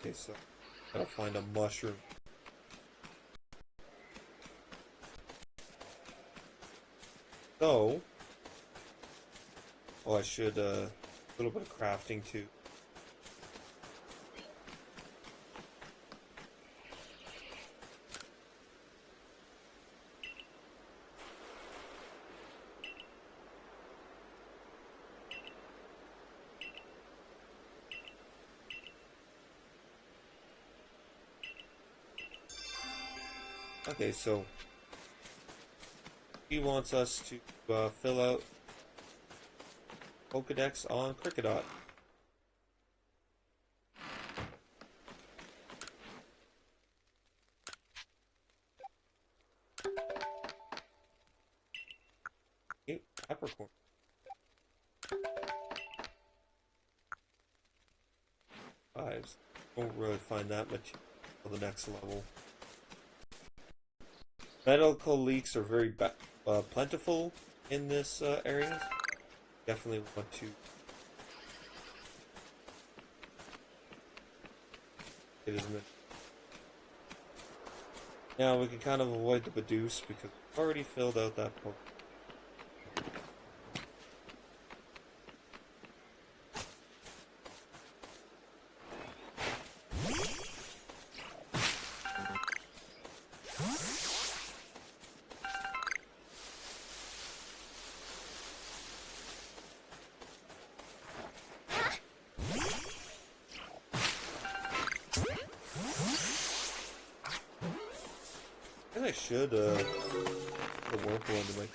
okay, so gotta find a mushroom. So, oh, I should, a little bit of crafting too. Okay, so he wants us to fill out Pokedex on Cricketot. Okay, Capricorn. Fives. Won't really find that much for the next level. Medical leaks are very plentiful in this area. Definitely want to get as many. Now we can kind of avoid the Badoost because we've already filled out that Pokemon. I should, put a Wurmple into my...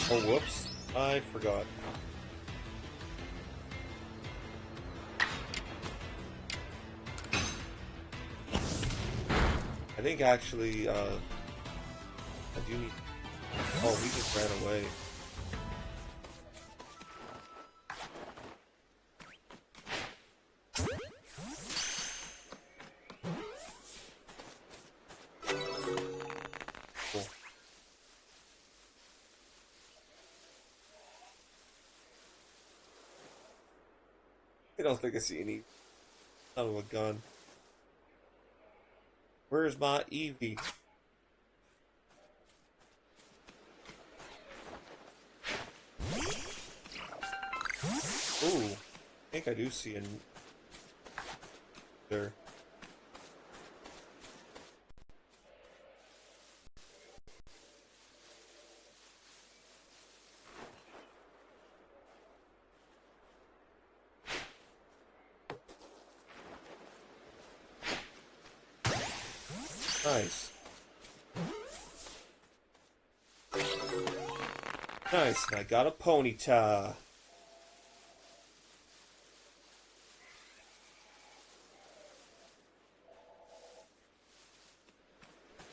Oh, whoops. I forgot. I think actually, I do need... Oh, we just ran away. Cool. I don't think I see any son of a gun. Where's my Eevee? Ooh, I think I do see an there. Nice. Nice, and I got a Ponyta.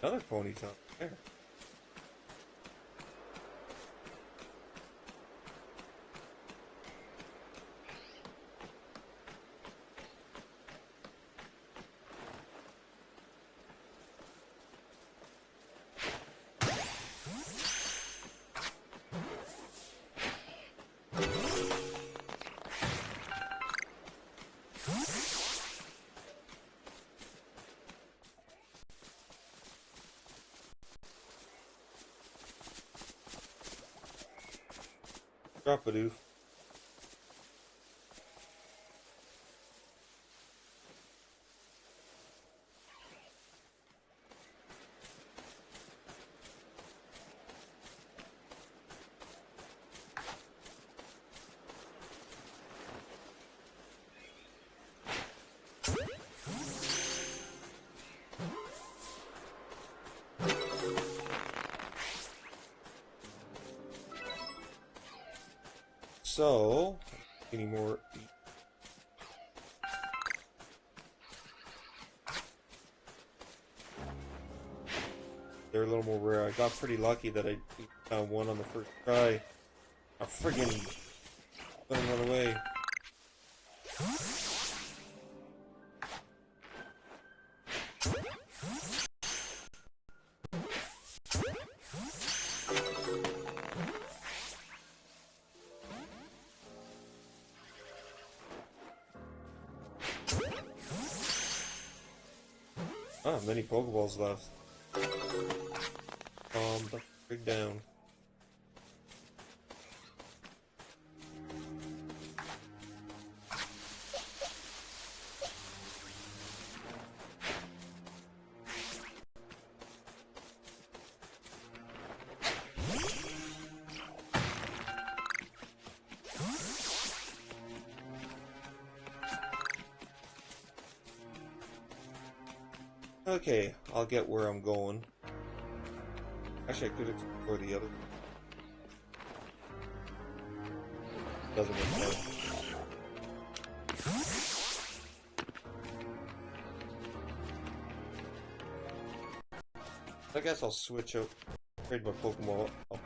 Another Ponyta. There. Drop a doof. So, any more? They're a little more rare. I got pretty lucky that I found one on the first try. I friggin' let him run away. Ah, many Pokeballs left. Calm the frig down. Okay, I'll get where I'm going. Actually, I could explore the other. Doesn't work out. I guess I'll switch up, trade my Pokemon up.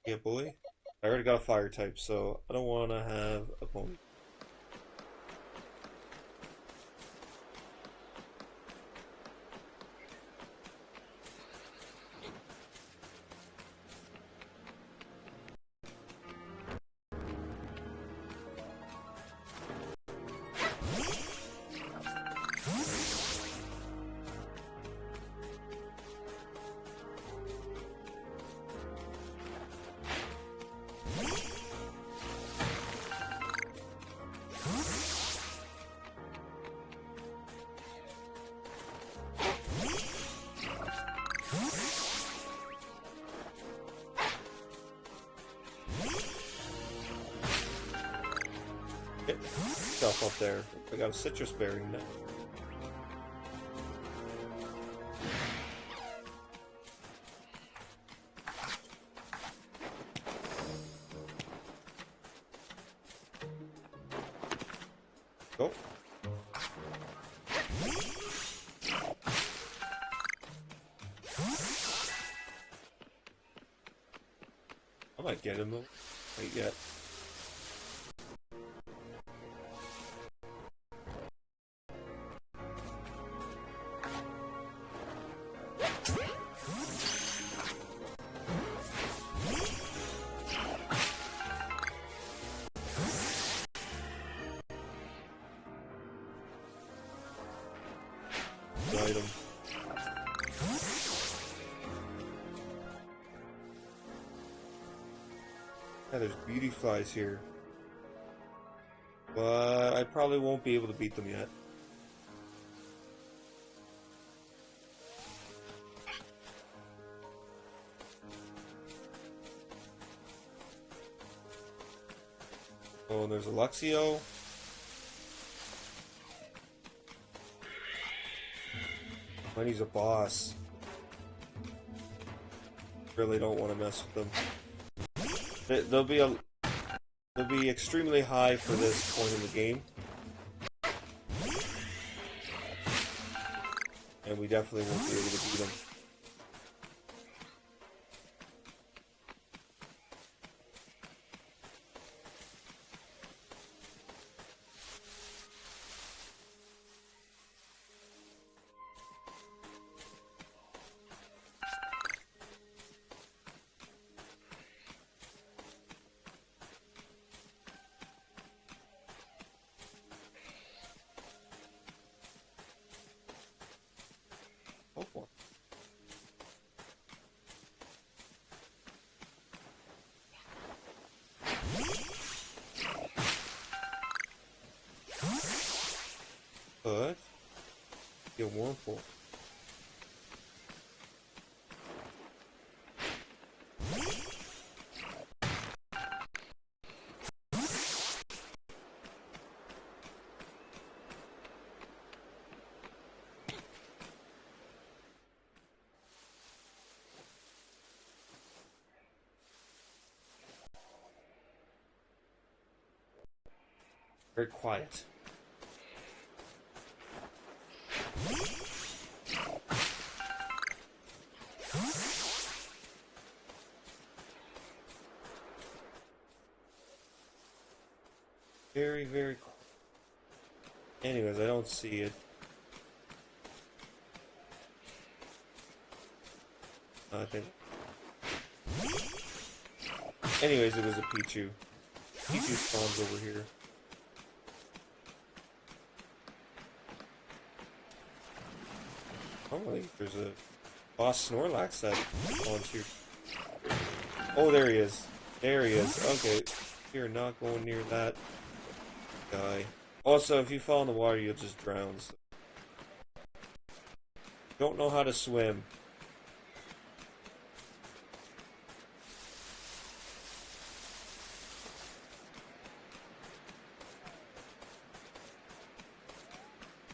Yeah, boy. I already got a fire type, so I don't want to have a pony. Get stuff up there. I got a citrus berry now. Go. I might get him though. Wait yet. Item. Yeah, there's beauty flies here. But I probably won't be able to beat them yet. Oh, and there's a When he's a boss. Really don't want to mess with them. They'll be extremely high for this point in the game. And we definitely won't be able to beat them. Pokemon. But get Wormhole. Very quiet. Very, very quiet. Anyways, I don't see it. I think. Anyways, it was a Pichu. Pichu spawns over here. Oh, there's a boss Snorlax that spawns here. Oh, there he is. There he is. Okay. You're not going near that guy. Also, if you fall in the water, you'll just drown. So. Don't know how to swim.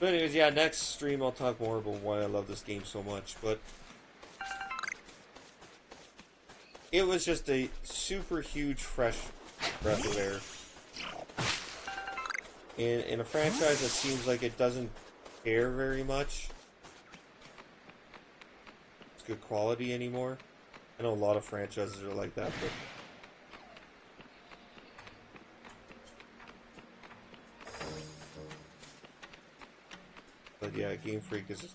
But anyways, yeah, next stream I'll talk more about why I love this game so much, but it was just a super huge fresh breath of air. In a franchise that seems like it doesn't care very much. It's good quality anymore. I know a lot of franchises are like that, but yeah, Game Freak is just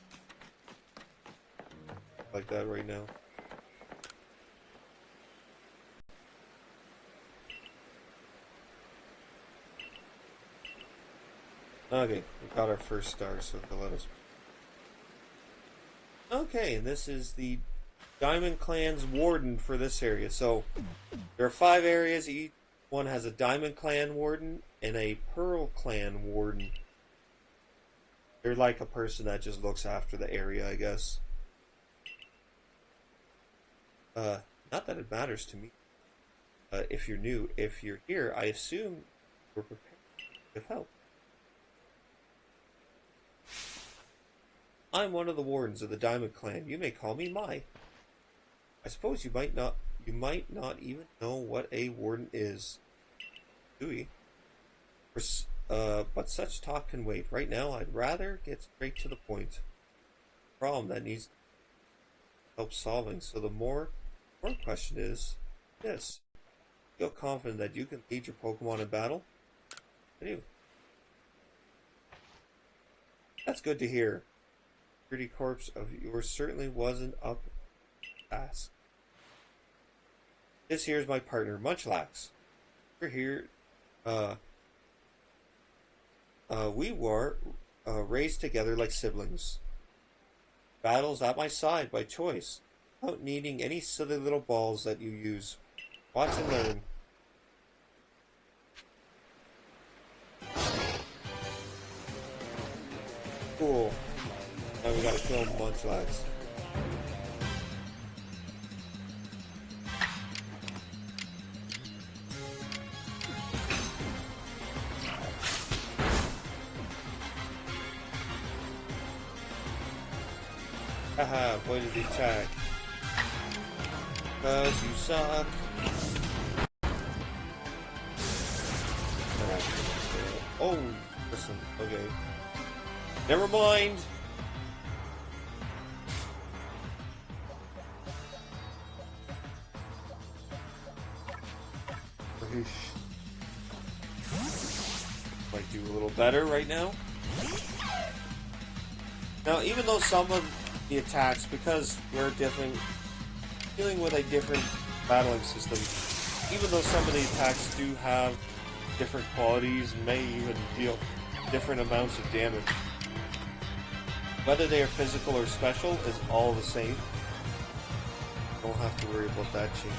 like that right now. Okay, we got our first star, so they'll let us. Okay, and this is the Diamond Clan's Warden for this area. So, there are 5 areas. Each one has a Diamond Clan Warden and a Pearl Clan Warden. They're like a person that just looks after the area, I guess. Not that it matters to me. If you're new, if you're here, I assume we're prepared to help. I'm one of the wardens of the Diamond Clan. You may call me Mai. I suppose you might not even know what a warden is. Do we? But such talk can wait. Right now, I'd rather get straight to the point. Problem that needs help solving. So the more question is this: feel confident that you can lead your Pokemon in battle? I do. That's good to hear. Pretty corpse of yours certainly wasn't up to task. This here's my partner, Munchlax. We're here. We were raised together like siblings. Battles at my side by choice, without needing any silly little balls that you use. Watch and learn. Cool. Now we gotta kill Munchlax. Haha, avoided the attack. Cause you suck. Oh, listen, okay. Never mind. Might do a little better right now. Now, even though some of the attacks, because we're dealing with a different battling system, even though some of the attacks do have different qualities and may even deal different amounts of damage, whether they are physical or special is all the same. Don't have to worry about that change.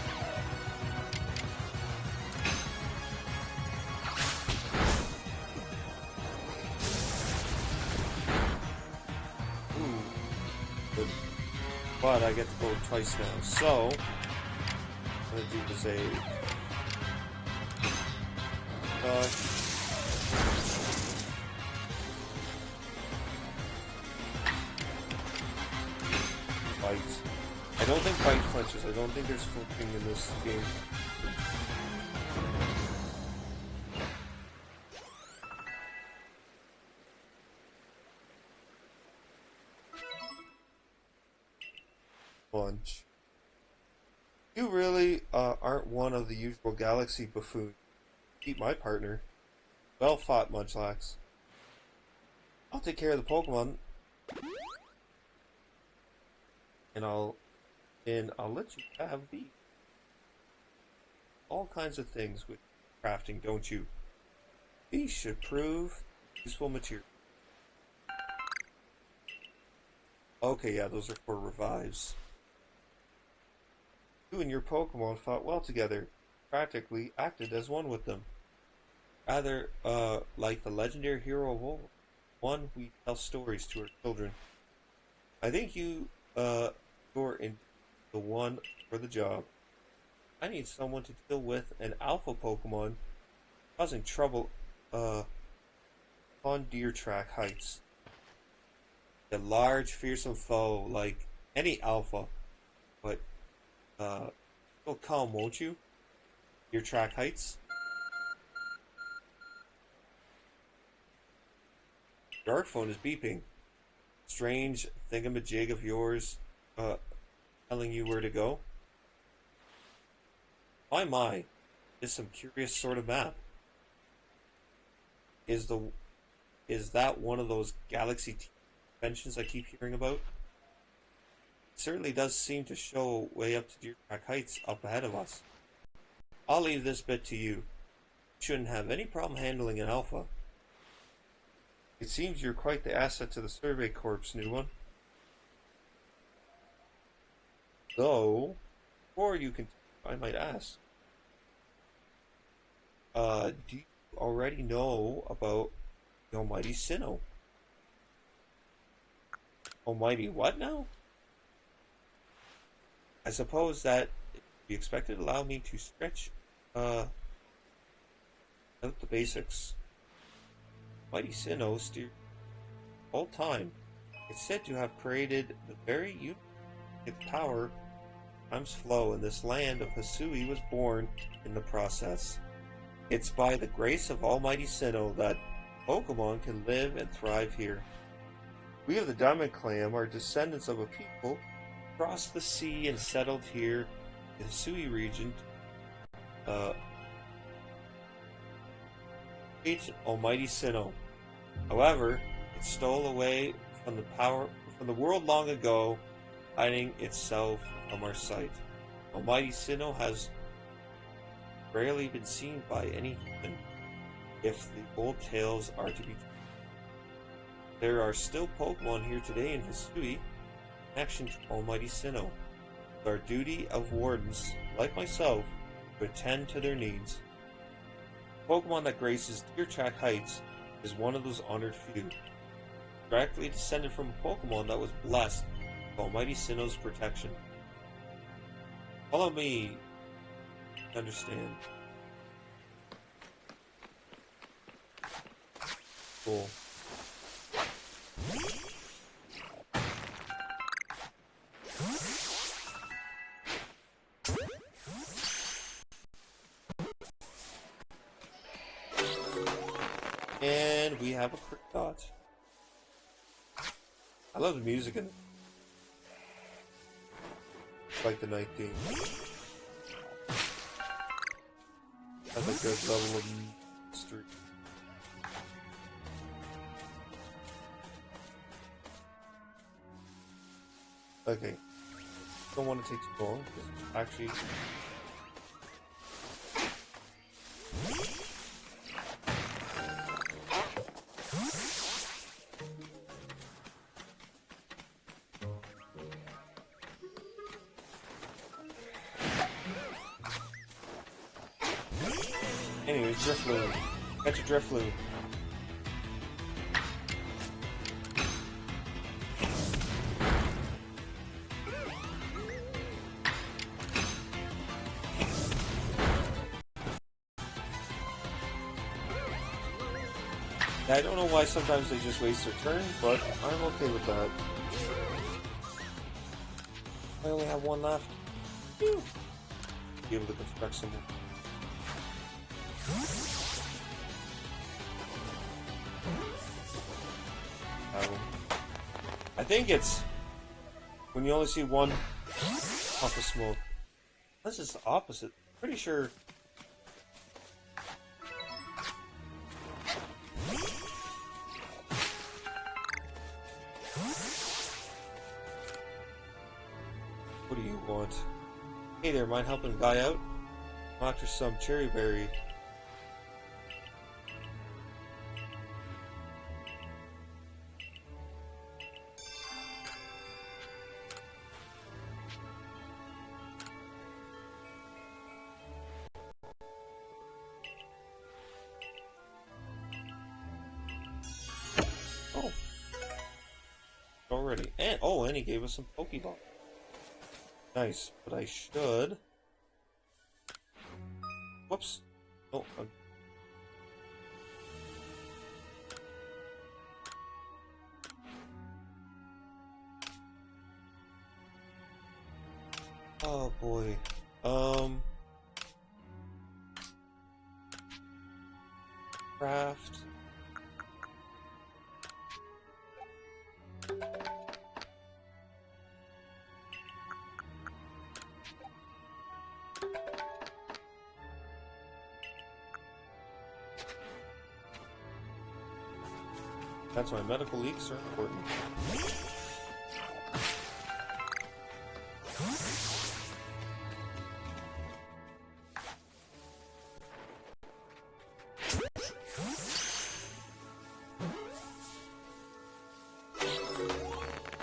But I get to go twice now, so I'm gonna do this bite. I don't think bite flinches. I don't think there's flinching in this game. Punch. You really aren't one of the usual galaxy buffoons. Keep my partner. Well fought, Munchlax. I'll take care of the Pokemon, and I'll let you have these. All kinds of things with crafting, don't you? These should prove useful material. Okay, yeah, those are for revives. You and your Pokemon fought well together, practically acted as one with them. Rather, like the legendary hero of old, one we tell stories to our children. I think you're in the one for the job. I need someone to deal with an alpha Pokemon causing trouble, on Deer Track Heights. A large, fearsome foe like any alpha, but you'll come, won't you? Deer Track Heights. Your phone is beeping. Strange thingamajig of yours, telling you where to go. My, is some curious sort of map. Is that one of those galaxy conventions I keep hearing about? It certainly does seem to show way up to Deer Track Heights up ahead of us. I'll leave this bit to you. You shouldn't have any problem handling an alpha. It seems you're quite the asset to the Survey Corps, new one. Though, before you continue, I might ask, do you already know about the almighty Sinnoh? Almighty what now? I suppose that if you expected to allow me to stretch out the basics. Mighty Sinnoh steered all time. It's said to have created the very unique power times flow, and this land of Hisui was born in the process. It's by the grace of Almighty Sinnoh that Pokemon can live and thrive here. We of the Diamond Clan are descendants of a people who crossed the sea and settled here in the Hisui region. Almighty Sinnoh. However, it stole away from the world long ago, hiding itself from our sight. Almighty Sinnoh has rarely been seen by any human, if the old tales are to be true. There are still Pokemon here today in Hisui in connection to Almighty Sinnoh. It's our duty of wardens, like myself, to attend to their needs. The Pokemon that graces Deer Track Heights is one of those honored few, directly descended from a Pokemon that was blessed with Almighty Sinnoh's protection. Follow me to understand. Cool. And we have a crit dot. I love the music in it. It's like the night game. Has a good level of mystery. Okay. Don't want to take too long, because actually... Anyways, Drifloon. Catch a Drifloon. I don't know why sometimes they just waste their turn, but I'm okay with that. I only have one left. Phew. Be able to construct some more. I think it's when you only see one puff of smoke. This is the opposite. Pretty sure. What do you want? Hey there, mind helping a guy out? I'm after some cherry berry. Oh. Already. And he gave us some Pokeball. Nice, but I should... Whoops. Oh, oh boy. Craft. That's why medical leaks are important.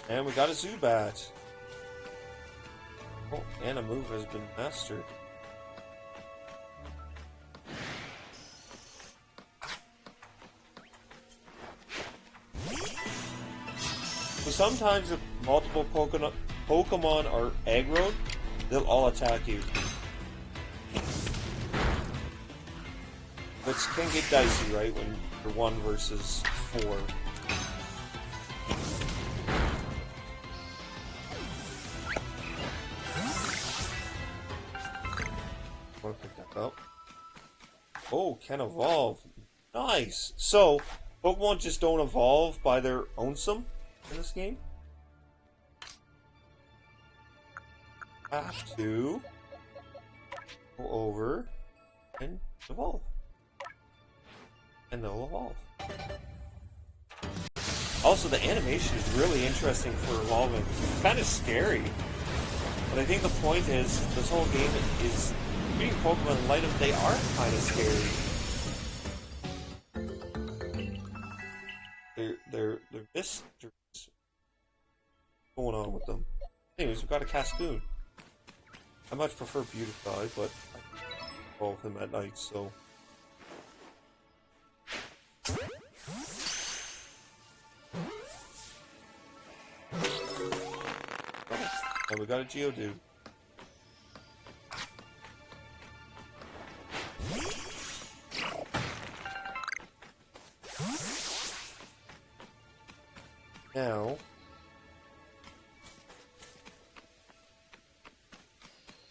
And we got a Zubat. Oh, and a move has been mastered. So sometimes if multiple Pokemon are aggroed, they'll all attack you. Which can get dicey, right, when you're 1 versus 4. Want to pick that up? Oh, can evolve. Nice! So, Pokemon just don't evolve by their ownsome in this game. Have to go over and evolve. And they'll evolve. Also, the animation is really interesting for evolving. It's kind of scary. But I think the point is, this whole game is treating Pokemon in light of they are kind of scary. They're mysteries going on with them. Anyways, we've got a Cascoon. I much prefer Beautify, but I evolve him at night, so... Oh, and we got a Geodude. Now...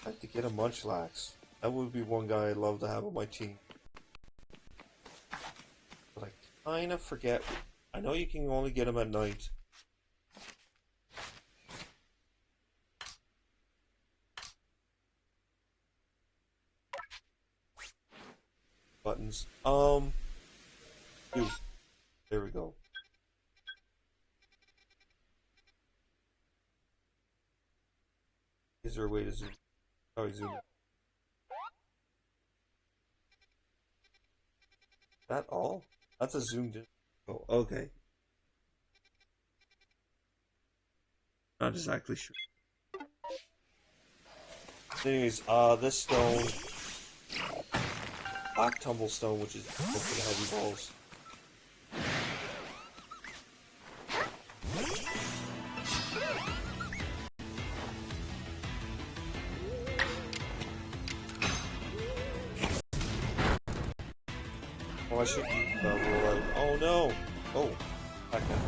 I'd like to get a Munchlax. That would be one guy I'd love to have on my team. But I kind of forget. I know you can only get them at night. Buttons. There we go. Is there a way to zoom? Oh, zoom. That all? That's a zoomed in. Oh, okay. Not exactly sure. Anyways, this stone, black tumblestone, which is good for the heavy balls. Oh, I should use the roll out. Oh no! Oh, back then.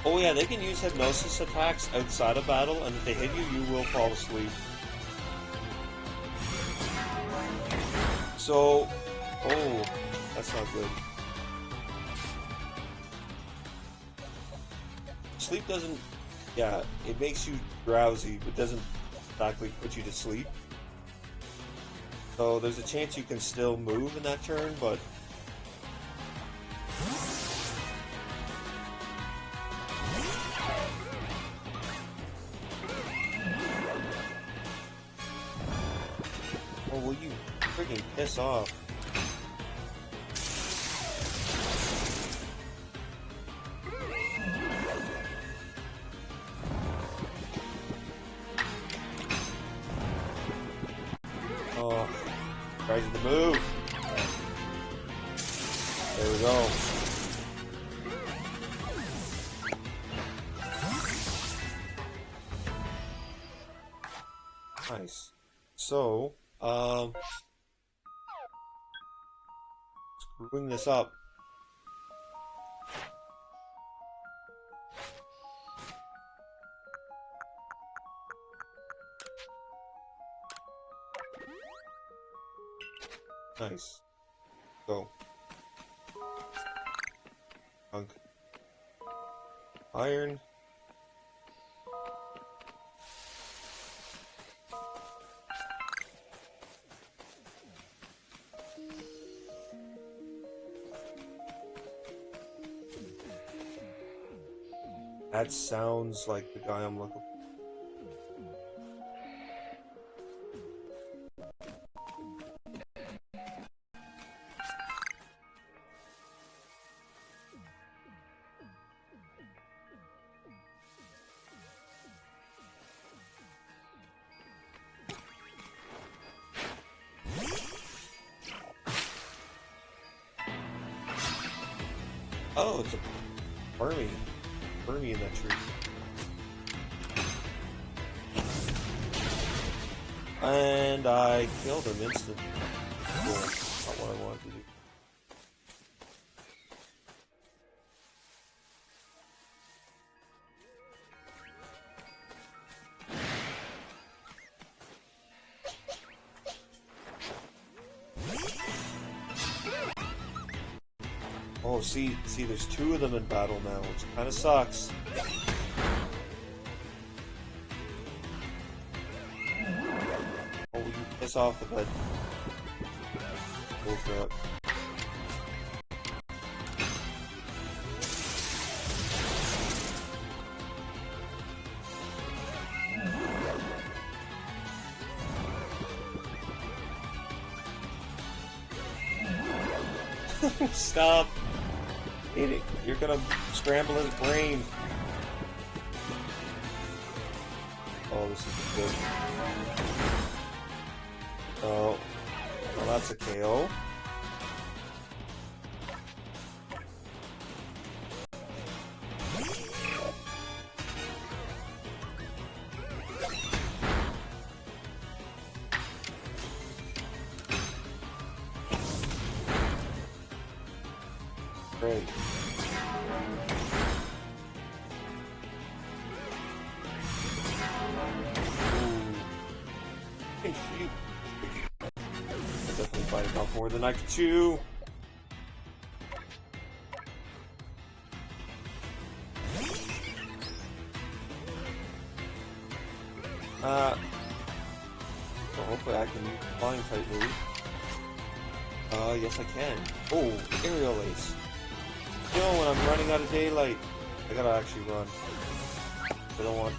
Oh yeah, they can use hypnosis attacks outside of battle, and if they hit you, you will fall asleep. So, oh, that's not good. Sleep doesn't, yeah, it makes you drowsy, but doesn't exactly put you to sleep. So there's a chance you can still move in that turn, but oh, will you freaking piss off? Oh, tries to move. There we go. Nice. So, screwing this up. Nice. Go. Punk. Iron. That sounds like the guy I'm looking for. Oh, it's a Burmy. Burmy in that tree. And I killed him instantly. Cool. Not what I wanted to do. Oh, see, there's two of them in battle now, which kind of sucks. Oh, you piss off the bed. Go for it. Stop! Idiot. You're gonna scramble his brain. Oh, this is good. Oh, well, that's a KO. Great. I definitely bite off more than I could chew. Well, hopefully I can use the flying type move. Yes I can. Oh, aerial ace. You know, when I'm running out of daylight, I gotta actually run. I don't want.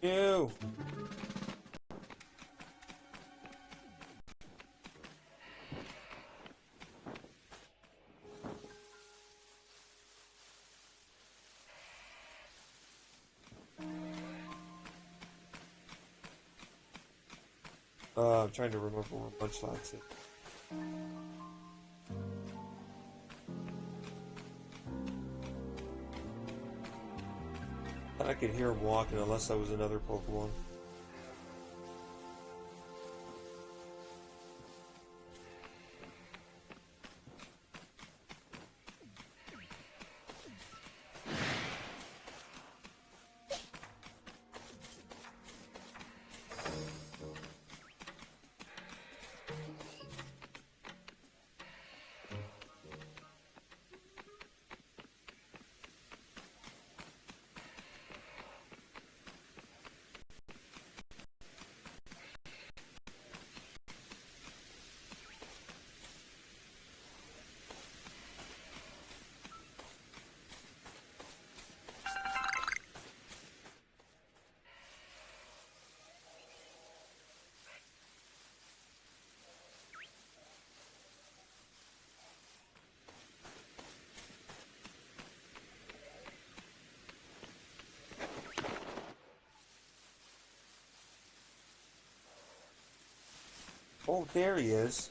Ew. I'm trying to remember where Munchlax is. I could hear him walking unless that was another Pokemon. Oh, there he is.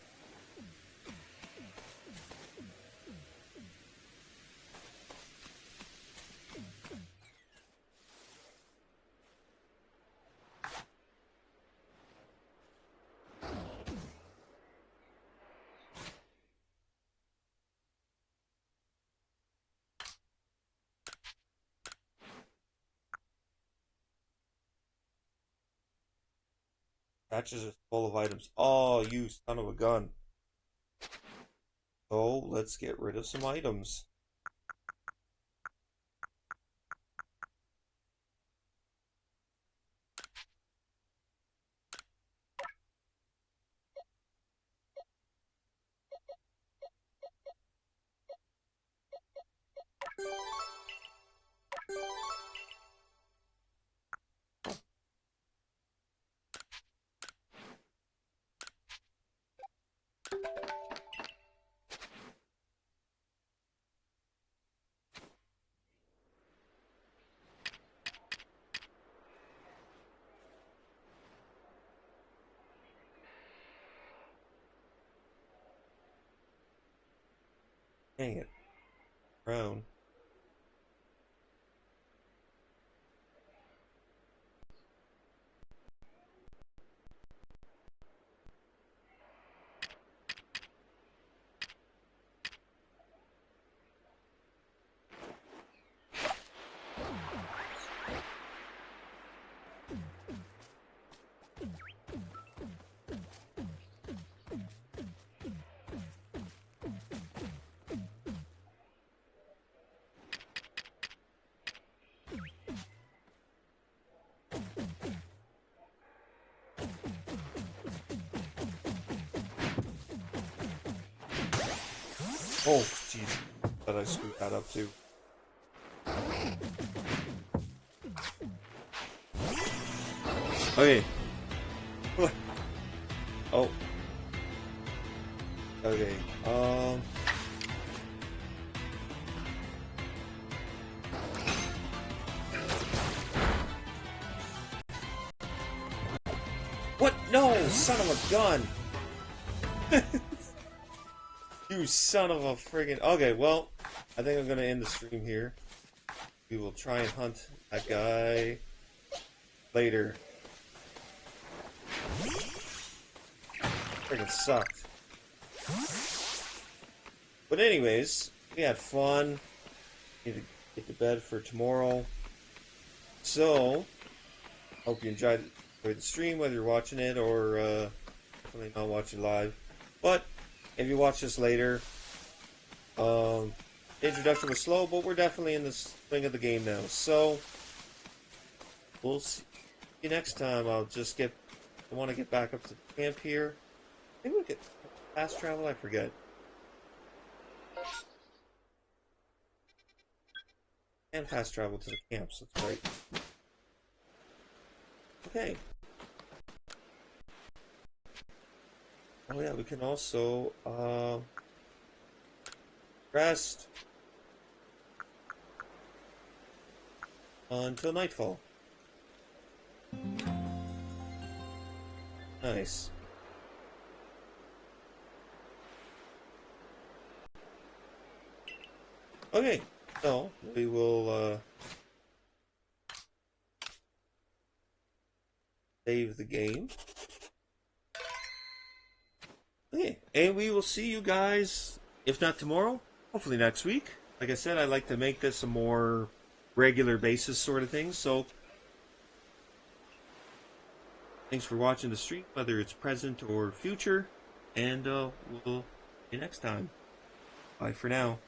Patches is full of items. Oh, you son of a gun. Oh, let's get rid of some items. Dang it. Brown. Oh, jeez. Thought I screwed that up too. Okay. Oh. Okay. What? No, son of a gun. You son of a friggin'. Okay, well, I think I'm gonna end the stream here. we will try and hunt that guy later. Freaking sucked. But anyways, we had fun. Need to get to bed for tomorrow. So, hope you enjoyed the stream, whether you're watching it or definitely not watching live. But if you watch this later, the introduction was slow, but we're definitely in the swing of the game now. So, we'll see you next time. I want to get back up to the camp here. Maybe we could fast travel, I forget. And fast travel to the camps, that's right. Okay. Oh yeah, we can also rest until nightfall. Nice. Okay, so we will save the game. Okay, and we will see you guys, if not tomorrow, hopefully next week. Like I said, I like to make this a more regular basis sort of thing, so thanks for watching the stream, whether it's present or future, and we'll see you next time. Bye for now.